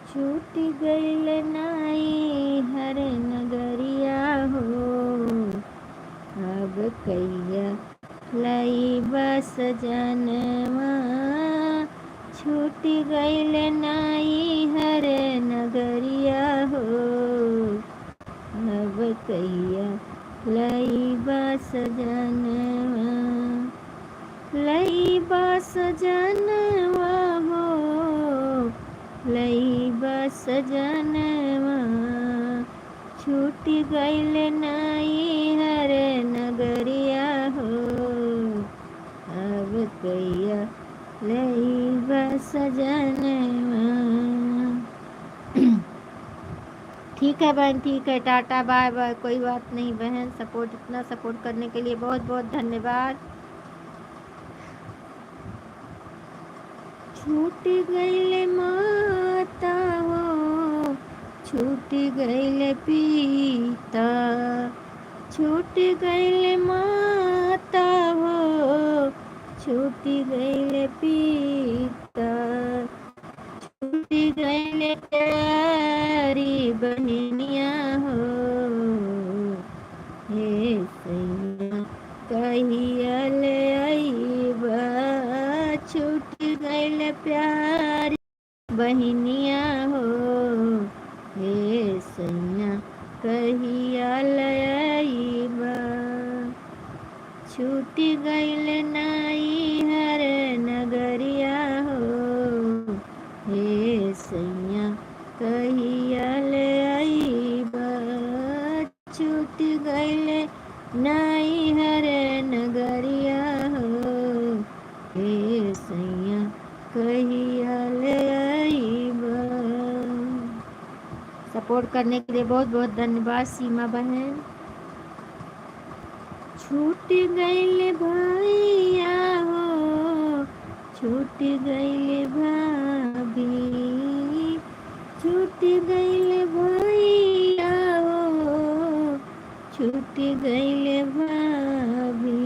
छूट गई नाई हर नगरिया हो, अब कैया लाई बस जनवा। छूट गई नाई हर नगरिया हो, अब कैया लाई बस जनवा। लई बस जनवा हो, लई बस जनवा। छूट गईल नाई हर नगरिया हो, अब कैया लई बस जनवा। ठीक है बहन, ठीक है, टाटा बाय बाय। कोई बात नहीं बहन, इतना सपोर्ट करने के लिए बहुत बहुत धन्यवाद। छूट गईले माता हो, छूट गईले पिता। छूट गईले माता हो, छूट गईले पिता। छूट गईले प्यारी बहनिया हो, हे सैया कहिया ले आईबा। छूट गईल प्यारी बहनिया हो, हे सैया कहिया ले आईबा। छूट गईल नाई हर नगरिया हो, हे सैया कहिया ले आईबा। छूट गईल नाई हर नगरिया हो, हे सैया कहिया ले आईबा। सपोर्ट करने के लिए बहुत बहुत धन्यवाद सीमा बहन। छूट गईले भैया हो, छूट गईले भाभी। छूट गईले भैया हो, छूट गईले भाभी।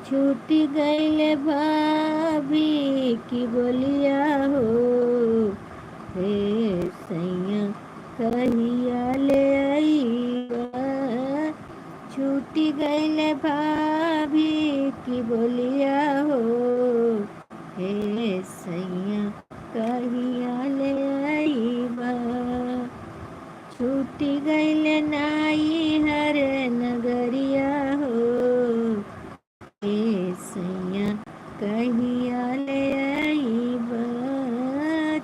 छूट गईले भाभी की बोलिया हो, हे सैया कहिया ले आईबा। छूट गईले भाभी की बोलिया हो, हे सैया कहिया ले आईबा। छूट गईले नाई हर नगरिया हो, हे सैया कहिया ले आईबा।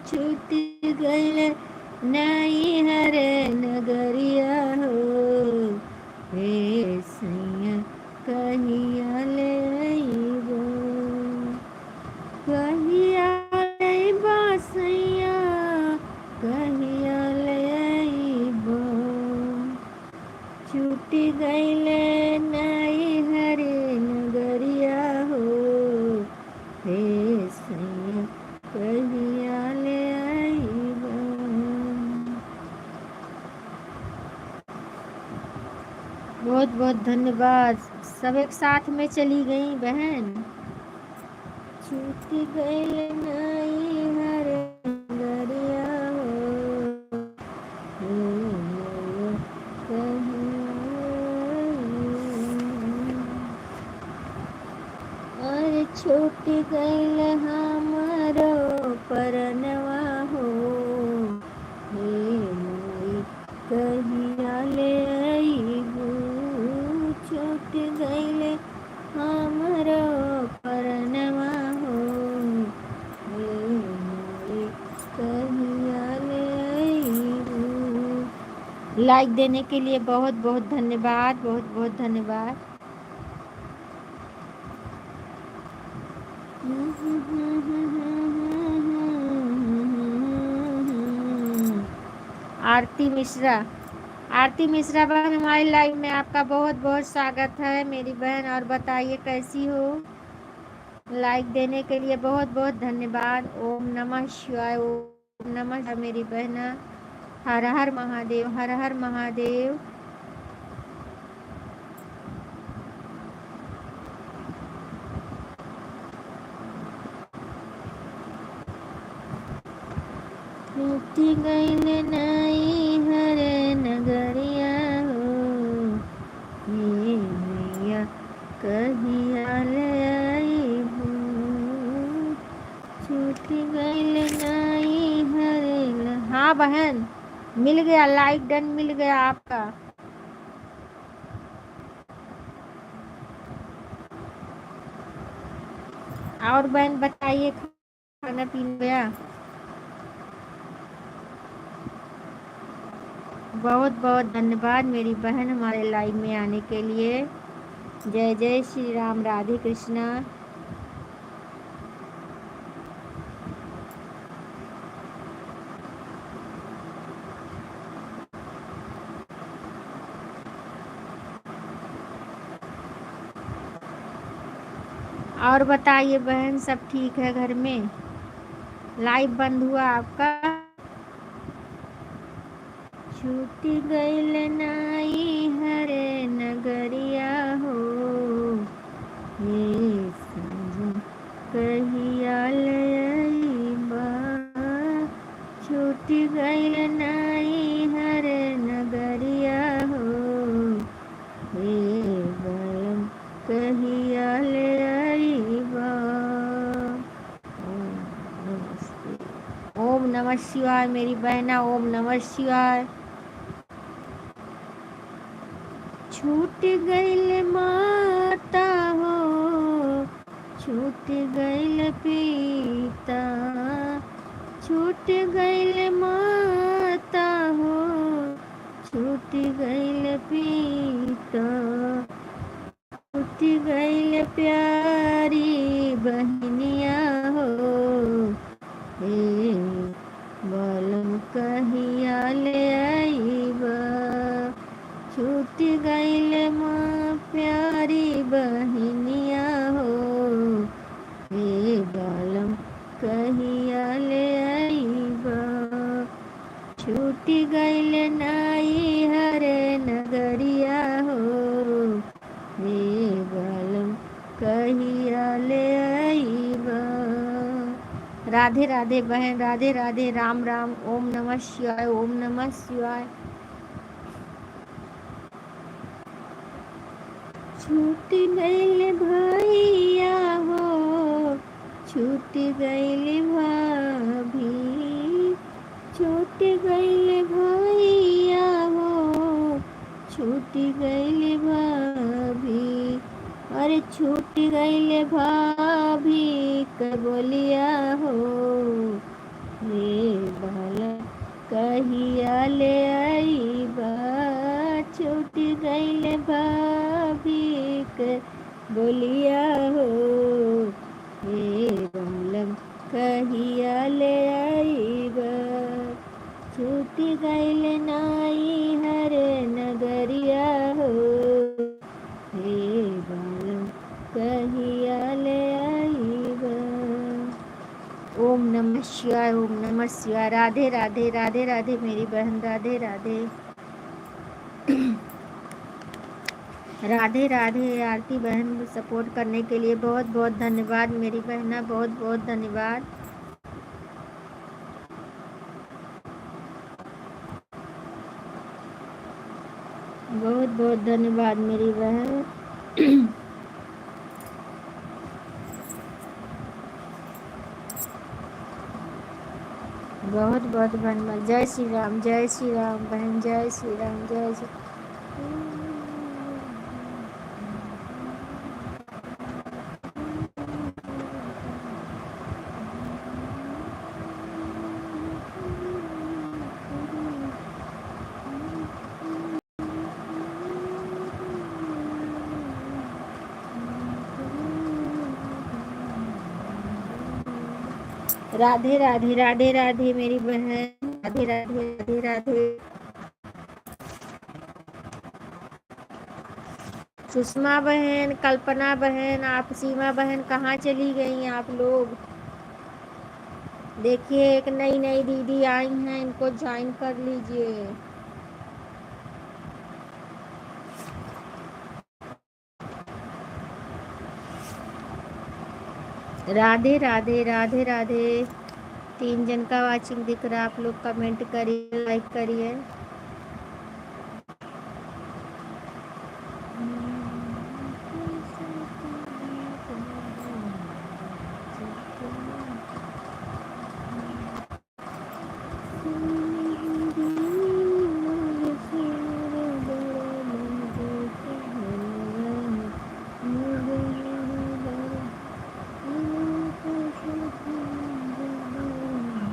छूट गईले नाई हर नगरिया हो, हे सैया कहिया ले आईबा। कहिया आईबा सैया, कहिया ले आईबा। छूट गईले नाई हर नगरिया हो, हे सैया कहिया ले आईबा। बहुत बहुत धन्यवाद। सब एक साथ में चली गई बहन। छूट गई नाई हर गरिया हो, और छूट गईल हमारो परनवा हो, हे मोई कहिया ले अइबू। छूट गईल हमारो परनवा हो, हे मोई कहिया ले अइबू। लाइक देने के लिए बहुत बहुत धन्यवाद, बहुत बहुत धन्यवाद। आरती मिश्रा, आरती मिश्रा बहन हमारी लाइव में आपका बहुत बहुत स्वागत है मेरी बहन। और बताइए कैसी हो। लाइक देने के लिए बहुत बहुत धन्यवाद। ओम नमः शिवाय, ओम नमः शिवाय मेरी बहना। हर हर महादेव, हर हर महादेव। टूटी गईल नाई हरे नगरिया हो, ये मैया कहिया ले अइबू। छूटी गईल नाई हरे। हाँ बहन मिल गया, लाइक डन मिल गया आपका। और बहन बताइए खाना पीना गया। बहुत बहुत धन्यवाद मेरी बहन हमारे लाइव में आने के लिए। जय जय श्री राम, राधे कृष्णा। और बताइए बहन सब ठीक है घर में। लाइव बंद हुआ आपका। छूट गईल नाई हरे नगरिया हो, ये सजन कहिया ले अइबा। छूट गईल नाई हरे नगरिया हो, हे बलम कहिया ले अइबा। नमस्ते। ओम नमः शिवाय मेरी बहना, ओम नमः शिवाय। छूट गईल माता हो, छूट गईल पिता। छूट गईल माता हो, छूट गईल पिता। छूट गईल प्यारी बहनिया हो, हे बलम कहिया ले अइबा। छूट गईल माँ प्यारी बहनिया हो, हे बालम कहिया ले अइबा। छूट गईल नाई हरे नगरिया हो, हे बालम कहिया ले अइबा। राधे राधे बहन, राधे राधे, राम राम। ओम नमः शिवाय, ओम नमः शिवाय। छूट गईल भैया हो, छूट गईल भाभी। छूट गईल भैया हो, छूट गईल भाभी। अरे छूट गईल भाभी के बोलिया हो, हे बाला कहिया ले अइबा। छूट गईल भाभी के बोलिया हो, हे बालम कहिया ले अइबा। छूट गईल नाई हरे नगरिया हो, हे बालम कहिया ले अइबा। ओम नमः शिवाय, ओम नमः शिवाय। राधे राधे, राधे राधे मेरी बहन, राधे राधे। राधे राधे। आरती बहन सपोर्ट करने के लिए बहुत बहुत धन्यवाद मेरी बहना, बहुत बहुत धन्यवाद। बहुत बहुत धन्यवाद मेरी बहन। बहुत बहुत धन्यवाद। जय श्री राम, जय श्री राम बहन, जय श्री राम, जय श्री। राधे राधे, राधे राधे मेरी बहन, राधे राधे, राधे राधे। सुषमा बहन, कल्पना बहन, आप सीमा बहन कहाँ चली गई आप लोग? देखिए एक नई नई दीदी आई हैं, इनको ज्वाइन कर लीजिए। राधे राधे, राधे राधे। 3 जन का वाचिंग दिख रहा, आप लोग कमेंट करिए, लाइक करिए।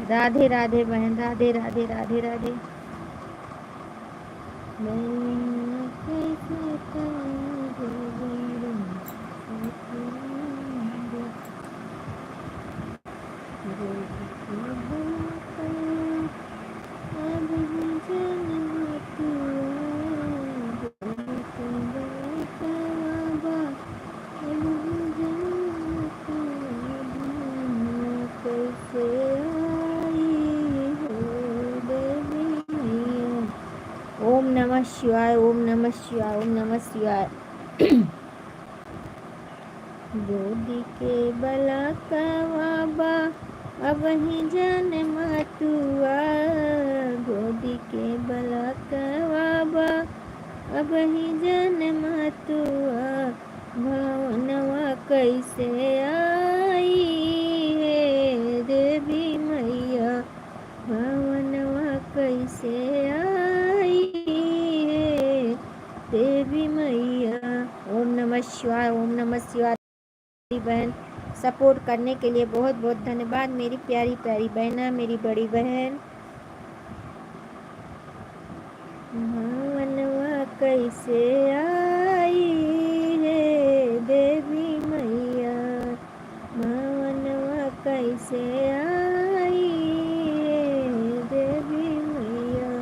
राधे राधे बहन, राधे राधे, राधे राधे। ओम नमः शिवाय, ओम नमः शिवाय, ओम नमः शिवाय। गोदी के बला बाबा अब ही जन मतुआ, गोदी के बला बाबा अब ही जन मतुआ, भावनवा कैसे आई है देवी मैया, भावनवा कैसे आई है देवी मैया। ओम नमः शिवाय, ओम नमः शिवाय। बहन सपोर्ट करने के लिए बहुत बहुत धन्यवाद मेरी प्यारी प्यारी बहना, मेरी बड़ी बहन। भावनवा कैसे आई है देवी मैया, भावनवा कैसे आई है देवी मैया।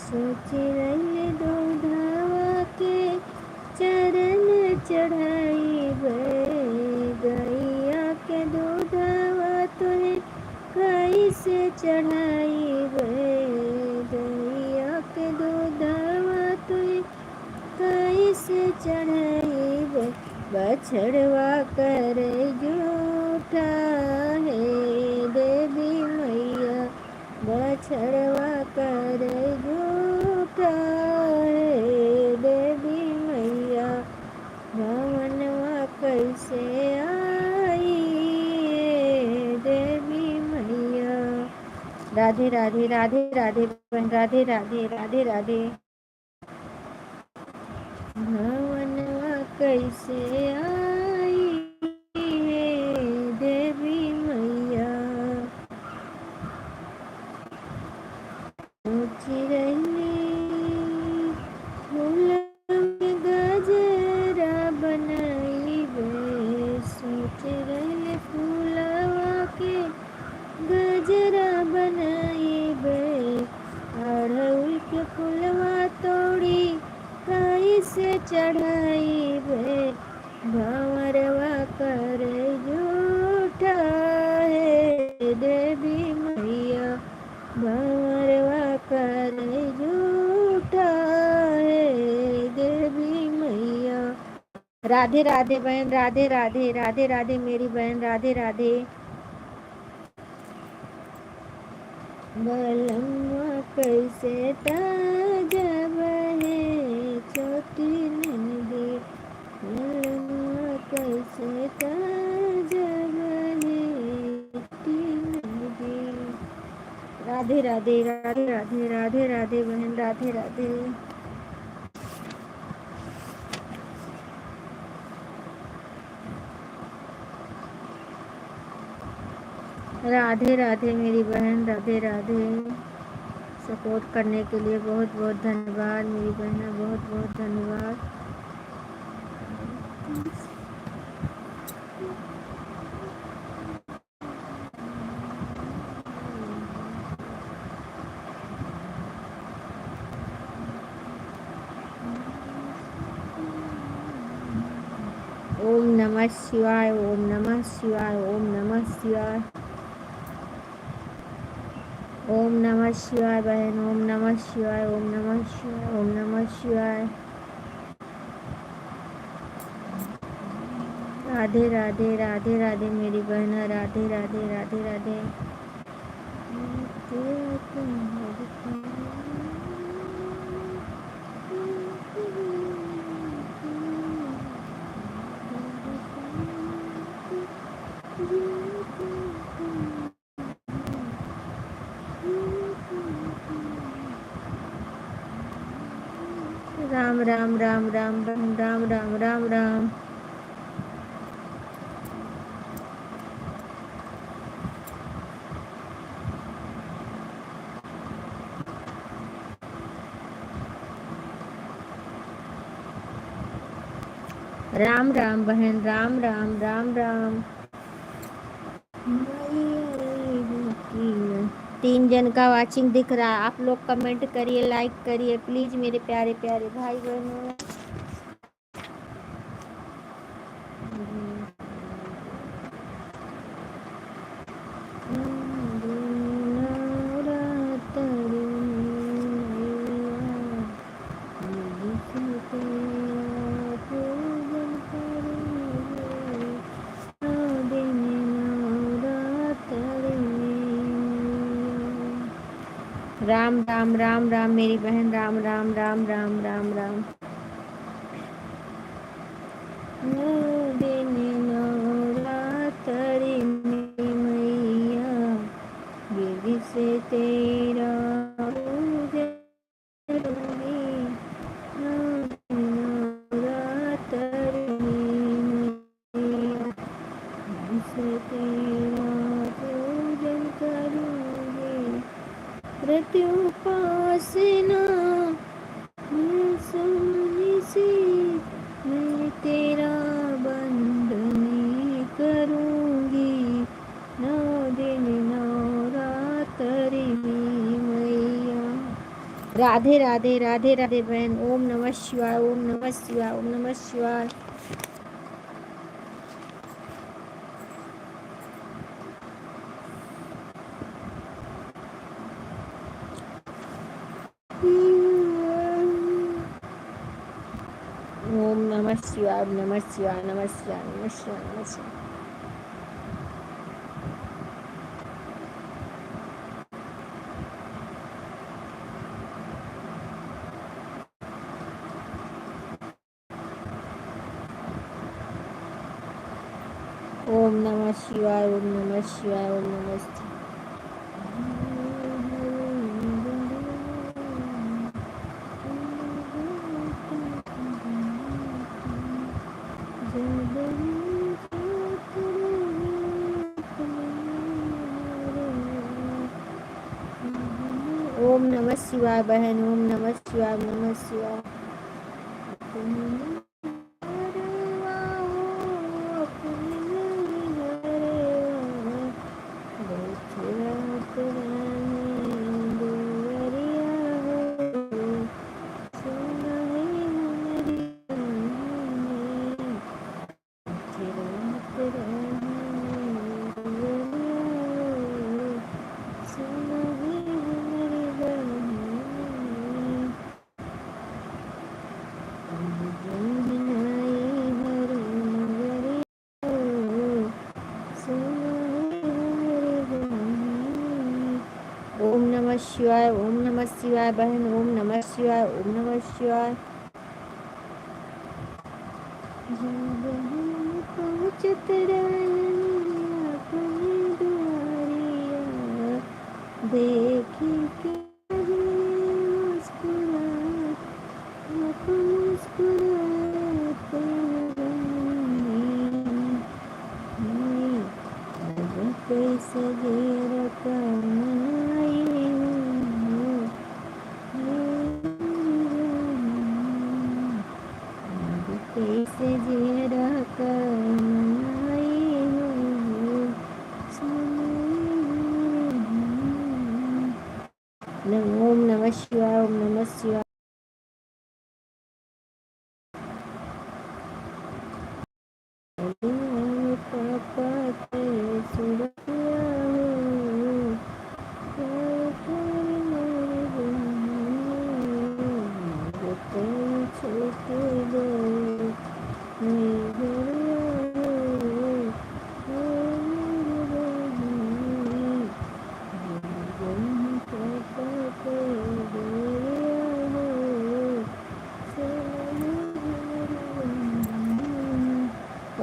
सोच रही दो धावा के चरण चढ़ाई गैया के दूधवा तुझे कैसे चढ़ाई गैया के दूधवा तुझे कैसे चढ़ाई बछड़वा कर जूठा है देवी मैया, बछड़वा कर जूठा है देवी मैया, भावनवा कैसे आई देवी मैया। राधे राधे, राधे राधे बहन, राधे राधे, राधे राधे। भावनवा कैसे आई देवी मैया। सोची रही गजरा बनाई वे, सोच रहे फूलवा के गजरा बनाई वे, अड़हुल के फूलवा तोड़ी कैसे चढ़ाई वे, भंवरवा कर जूठा है देवी मैया, भंवरवा कर जूठा है देवी राधे राधे बहन, राधे राधे, राधे राधे मेरी बहन, राधे राधे। बलम्मा कैसे ताजब है छोटी नंदी, बलम्मा कैसे ताजब है छोटी नंदी। राधे राधे, राधे राधे, राधे राधे बहन, राधे राधे। राधे राधे मेरी बहन, राधे राधे। सपोर्ट करने के लिए बहुत बहुत धन्यवाद मेरी बहन, बहुत बहुत धन्यवाद। ओम नमः शिवाय, ओम नमः शिवाय, ओम नमः शिवाय, ओम नमः शिवाय बहन, ओम नमः शिवाय, ओम नमः शिवाय, ओम नमः शिवाय। राधे राधे, राधे राधे मेरी बहन, राधे राधे, राधे राधे। राम राम राम राम राम राम राम राम राम। राम राम बहन, राम राम राम राम। 3 जन का वाचिंग दिख रहा है। आप लोग कमेंट करिए, लाइक करिए प्लीज मेरे प्यारे प्यारे भाई बहनों। राम राम राम राम मेरी बहन, राम राम राम राम राम राम। दिन नवरात्रि में मैया गिर से तेरा पूजन करूंगी। नवरात्रि में मैया गिर से तेरा पूजन करूंगी। प्रति उपासना मैं सोनी से मैं तेरा बंदन करूंगी। 9 दिन नवरात्रि में मैया। राधे राधे, राधे राधे बहन। ओम नमः शिवाय, ओम नमः शिवाय, ओम नमः शिवाय। ओम नमः शिवाय, नमः शिवाय, नमः शिवाय, नमः शिवाय, नमः शिवाय। ओम नमः शिवाय, ओम नमः शिवाय, ओम नमः शिवाय। ओम नमः शिवाय बहन, ओम नमः शिवाय, ओम नमः शिवाय। नमः शिवाय, ओम नमः शिवाय बहन, ओम नमः शिवाय, ओम नमः शिवाय। पहुँचत रहनिया अपने दुआरिया, देखी के मुस्कुरात मुस्कुराते कैसे देर का मनाई कैसे जेरा कर मनाई ओम नमः शिवाय, ओम नमः शिवाय। पापा तेरे सुरतिया छोटे गए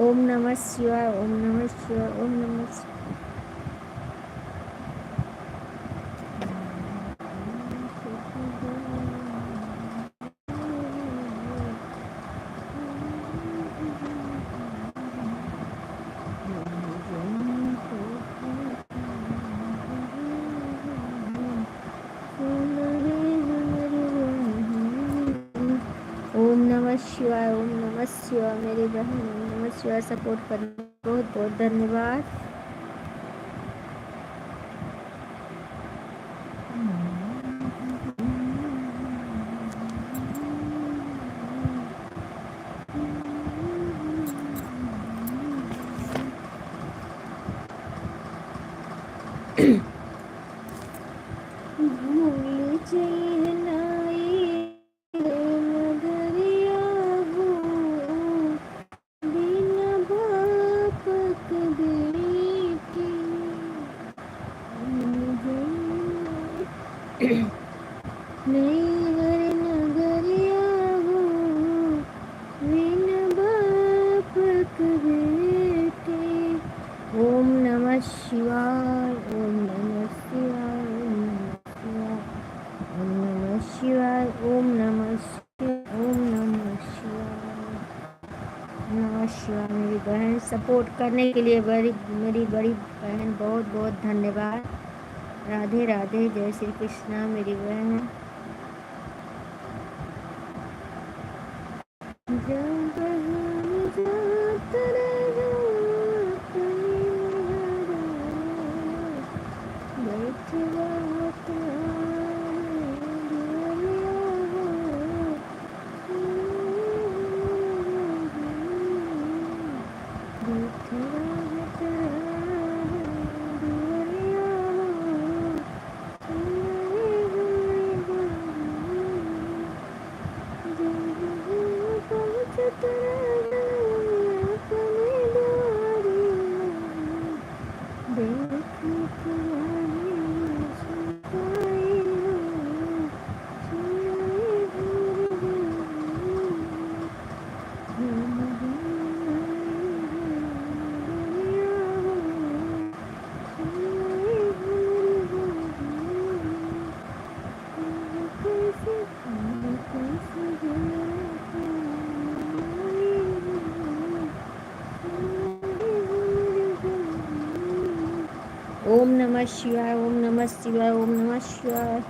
ओम नमः शिवाय, ओम नमः शिवाय, ओम नमः शिवाय। ओम नमः शिवाय, ओम नमः शिवाय मेरी बहन, ओम नमः शिवाय। सपोर्ट करने बहुत बहुत धन्यवाद। भूल चाहिए नाई नगरिया हो, बिना बाप के बेटी नहीं घर नगरिया हो, बिना बाप के बेटी। ओम नमः शिवाय, ओम नमः शिवाय, ओम नमः शिवाय, ओम नमः शिवाय, ओम नमः शिवाय, नमः शिवाय। मेरी बहन सपोर्ट करने के लिए मेरी बड़ी बहन बहुत बहुत धन्यवाद। राधे राधे, जय श्री कृष्णा मेरी बहन। जब हम जात रहो अपनी बैठवा ओम नमः शिवाय, ओम नमः शिवाय, ओम नमः शिवाय।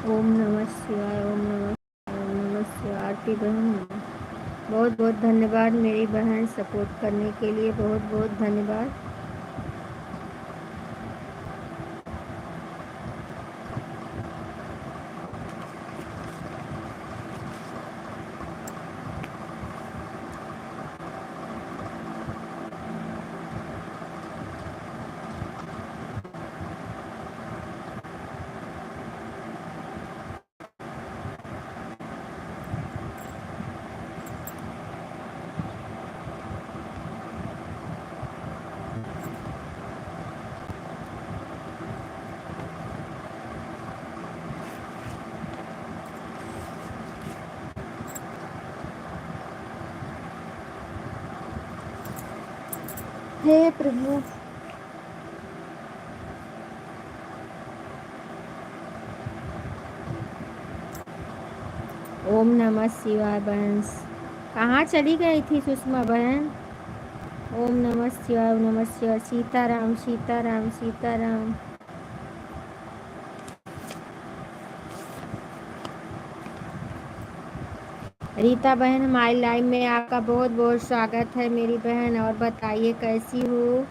ओम नमः शिवाय, ओम नमः शिवाय, ओम नमः शिवाय। आरती बहन बहुत बहुत धन्यवाद मेरी बहन, सपोर्ट करने के लिए बहुत बहुत धन्यवाद। हे प्रभु, ओम नमः शिवाय बहन। कहाँ चली गई थी सुषमा बहन? ओम नमः शिवाय, ओम नमः शिवाय। सीताराम सीताराम सीताराम। रीता बहन हमारी लाइव में आपका बहुत बहुत स्वागत है मेरी बहन। और बताइए कैसी हो,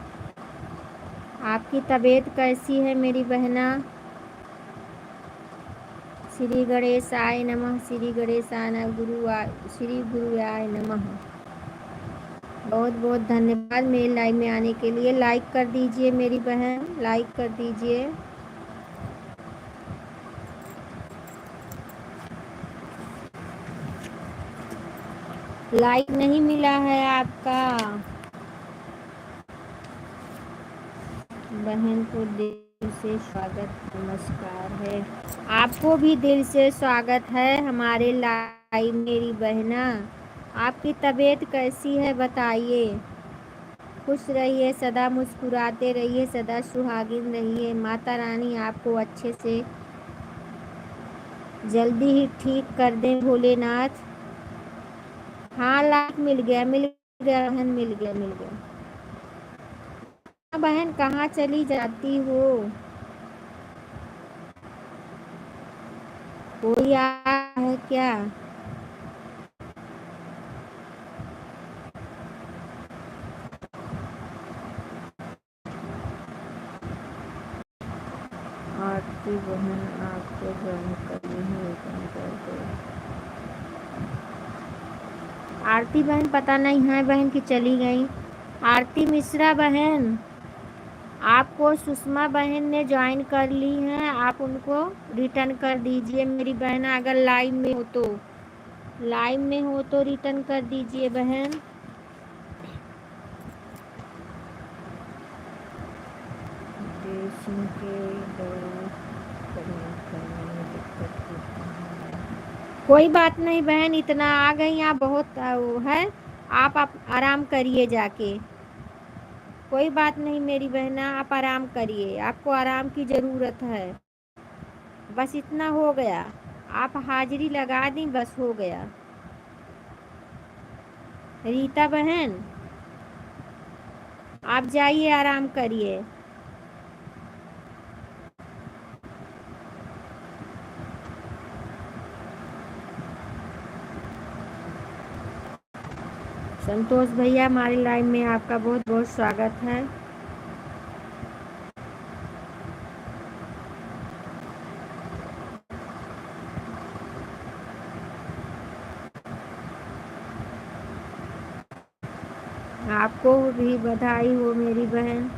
आपकी तबीयत कैसी है मेरी बहना? श्री गणेशाय नमः, श्री गणेशाय नमः, श्री गुरुआय नमः। बहुत बहुत धन्यवाद मेरे लाइव में आने के लिए। लाइक कर दीजिए मेरी बहन, लाइक कर दीजिए। लाइक नहीं मिला है आपका। बहन को दिल से स्वागत नमस्कार है। आपको भी दिल से स्वागत है हमारे लाइव मेरी बहना। आपकी तबीयत कैसी है बताइए। खुश रहिए, सदा मुस्कुराते रहिए, सदा सुहागिन रहिए। माता रानी आपको अच्छे से जल्दी ही ठीक कर दें भोलेनाथ। हाँ लाइक मिल गया बहन, मिल गया। बहन कहाँ चली जाती हो? कोई आया है क्या? आरती बहन आपको ज्वाइन करनी है, ओपन कर दो। आरती बहन पता नहीं है बहन की चली गई। आरती मिश्रा बहन, आपको सुषमा बहन ने ज्वाइन कर ली है, आप उनको रिटर्न कर दीजिए मेरी बहन। अगर लाइव में हो तो, लाइव में हो तो रिटर्न कर दीजिए बहन। कोई बात नहीं बहन, इतना आ गई आप बहुत वो है। आप आराम करिए जाके। कोई बात नहीं मेरी बहना, आप आराम करिए, आपको आराम की ज़रूरत है। बस इतना हो गया, आप हाजिरी लगा दी, बस हो गया। रीता बहन आप जाइए, आराम करिए। संतोष भैया हमारे लाइव में आपका बहुत बहुत स्वागत है। आपको भी बधाई हो मेरी बहन।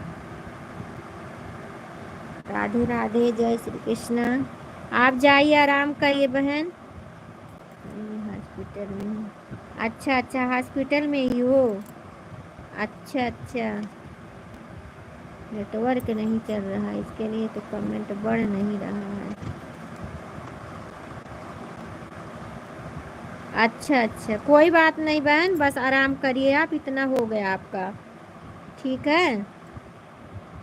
राधे राधे, जय श्री कृष्णा। आप जाइए, आराम करिए बहन। हॉस्पिटल में? अच्छा हॉस्पिटल में ही हो। अच्छा नेटवर्क नहीं चल रहा है, इसके लिए तो कमेंट बढ़ नहीं रहा है। अच्छा कोई बात नहीं बहन, बस आराम करिए आप, इतना हो गया आपका। ठीक है,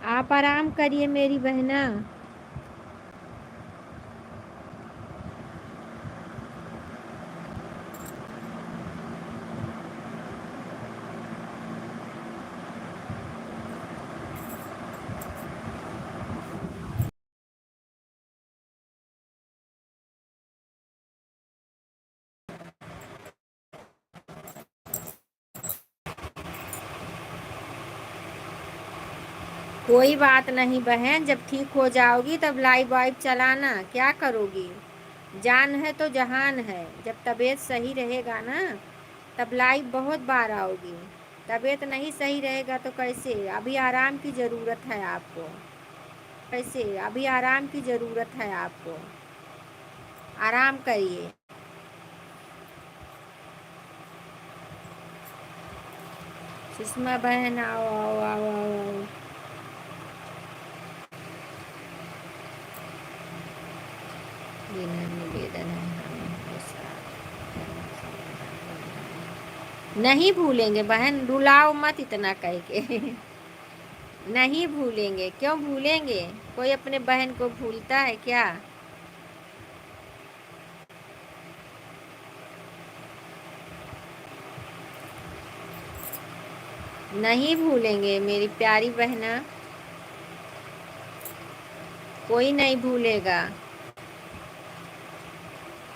आप आराम करिए मेरी बहना। कोई बात नहीं बहन, जब ठीक हो जाओगी तब लाइव वाइव चलाना। क्या करोगी? जान है तो जहान है। जब तबीयत सही रहेगा ना तब लाइव बहुत बार आओगी। तबीयत नहीं सही रहेगा तो कैसे? अभी आराम की ज़रूरत है आपको। कैसे? अभी आराम की ज़रूरत है आपको। आराम करिए। सुषमा बहन आओ आओ आओ आओ आओ। विनय निवेदन है हमें हमेशा। नहीं भूलेंगे बहन, रुलाओ मत इतना कह के। नहीं भूलेंगे, क्यों भूलेंगे? कोई अपने बहन को भूलता है क्या? नहीं भूलेंगे मेरी प्यारी बहना, कोई नहीं भूलेगा।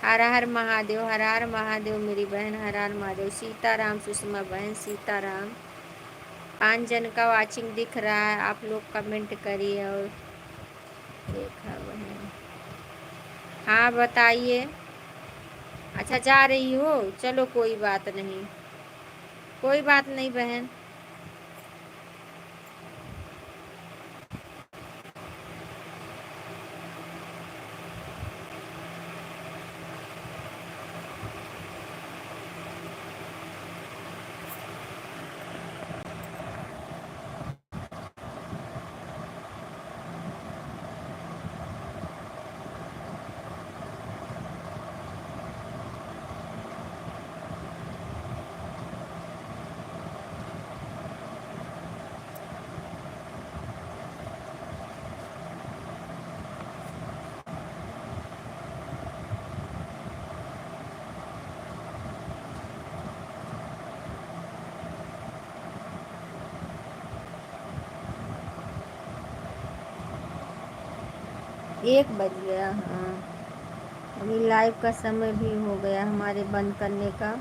हर हर महादेव, हर हर महादेव मेरी बहन, हर हर महादेव। सीताराम सुषमा बहन, सीताराम। 5 जन का वाचिंग दिख रहा है, आप लोग कमेंट करिए। और देखा बहन, हाँ बताइए। अच्छा जा रही हो, चलो कोई बात नहीं, कोई बात नहीं बहन। एक बज गया, हाँ अभी लाइव का समय भी हो गया हमारे बंद करने का।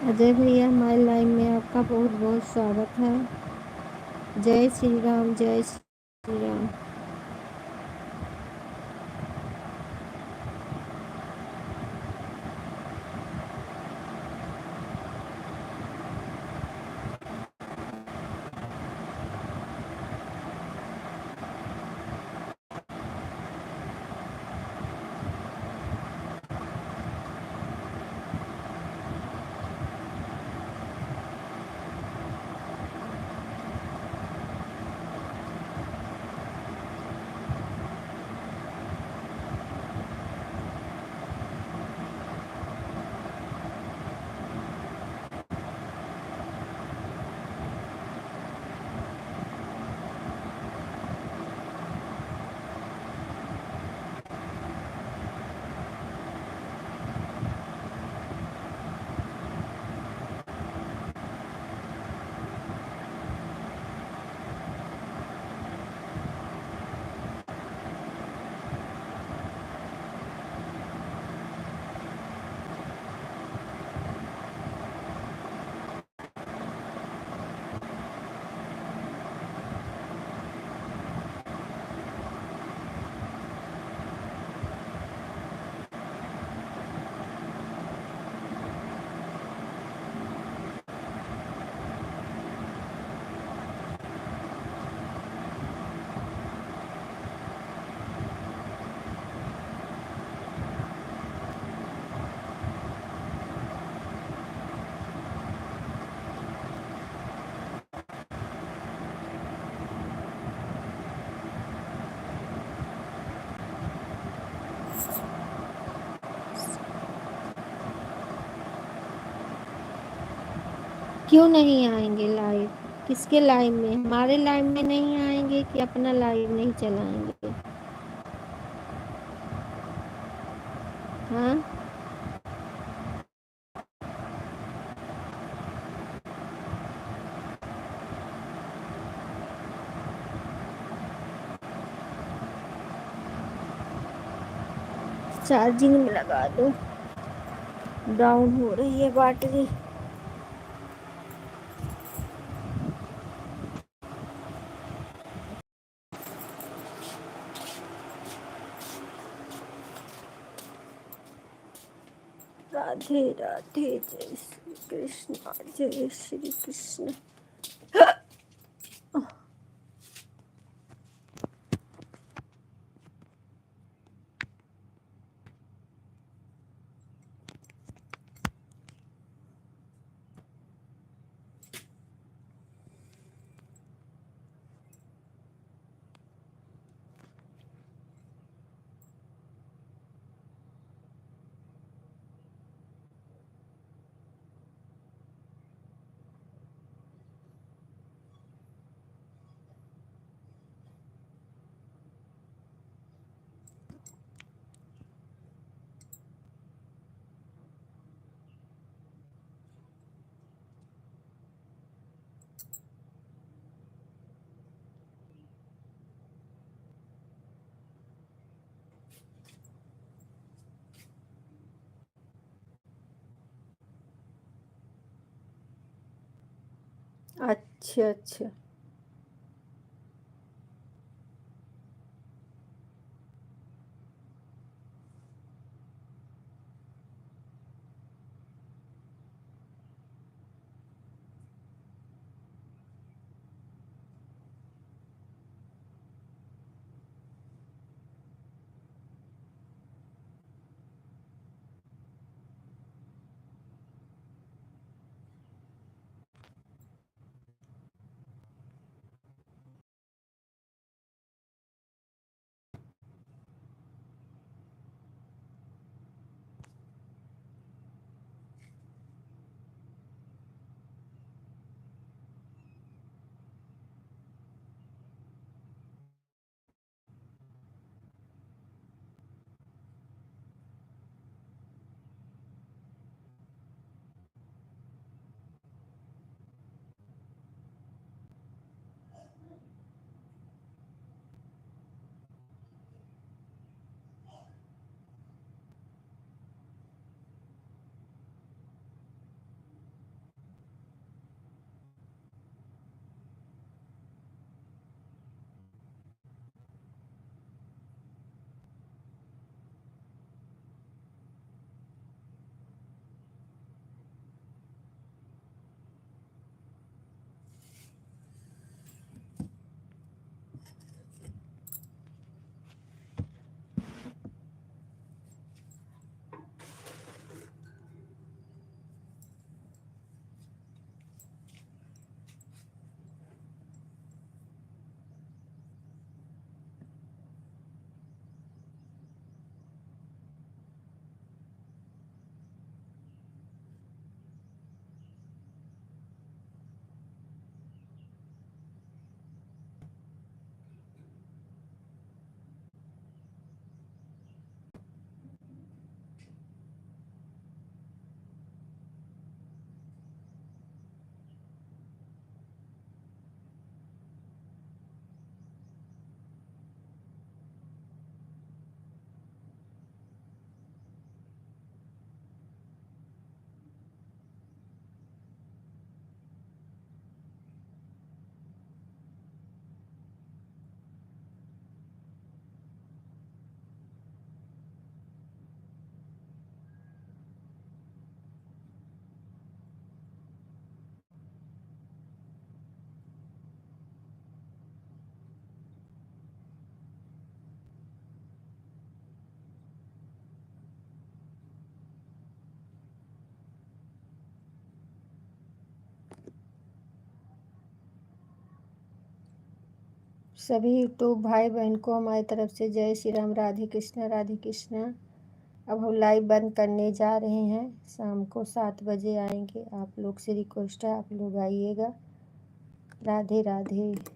अजय भैया हमारे लाइव में आपका बहुत बहुत स्वागत है। जय श्री राम, जय श्री राम। क्यों नहीं आएंगे लाइव? किसके लाइव में? हमारे लाइव में नहीं आएंगे कि अपना लाइव नहीं चलाएंगे? हाँ, चार्जिंग में लगा दो, डाउन हो रही है बैटरी। राधे राधे, जय श्री कृष्ण, जय श्री कृष्ण। अच्छा अच्छा। सभी यूट्यूब भाई बहन को हमारी तरफ से जय श्री राम, राधे कृष्णा राधे कृष्णा। अब हम लाइव बंद करने जा रहे हैं, शाम को 7 बजे आएंगे। आप लोग से रिक्वेस्ट है, आप लोग आइएगा। राधे राधे।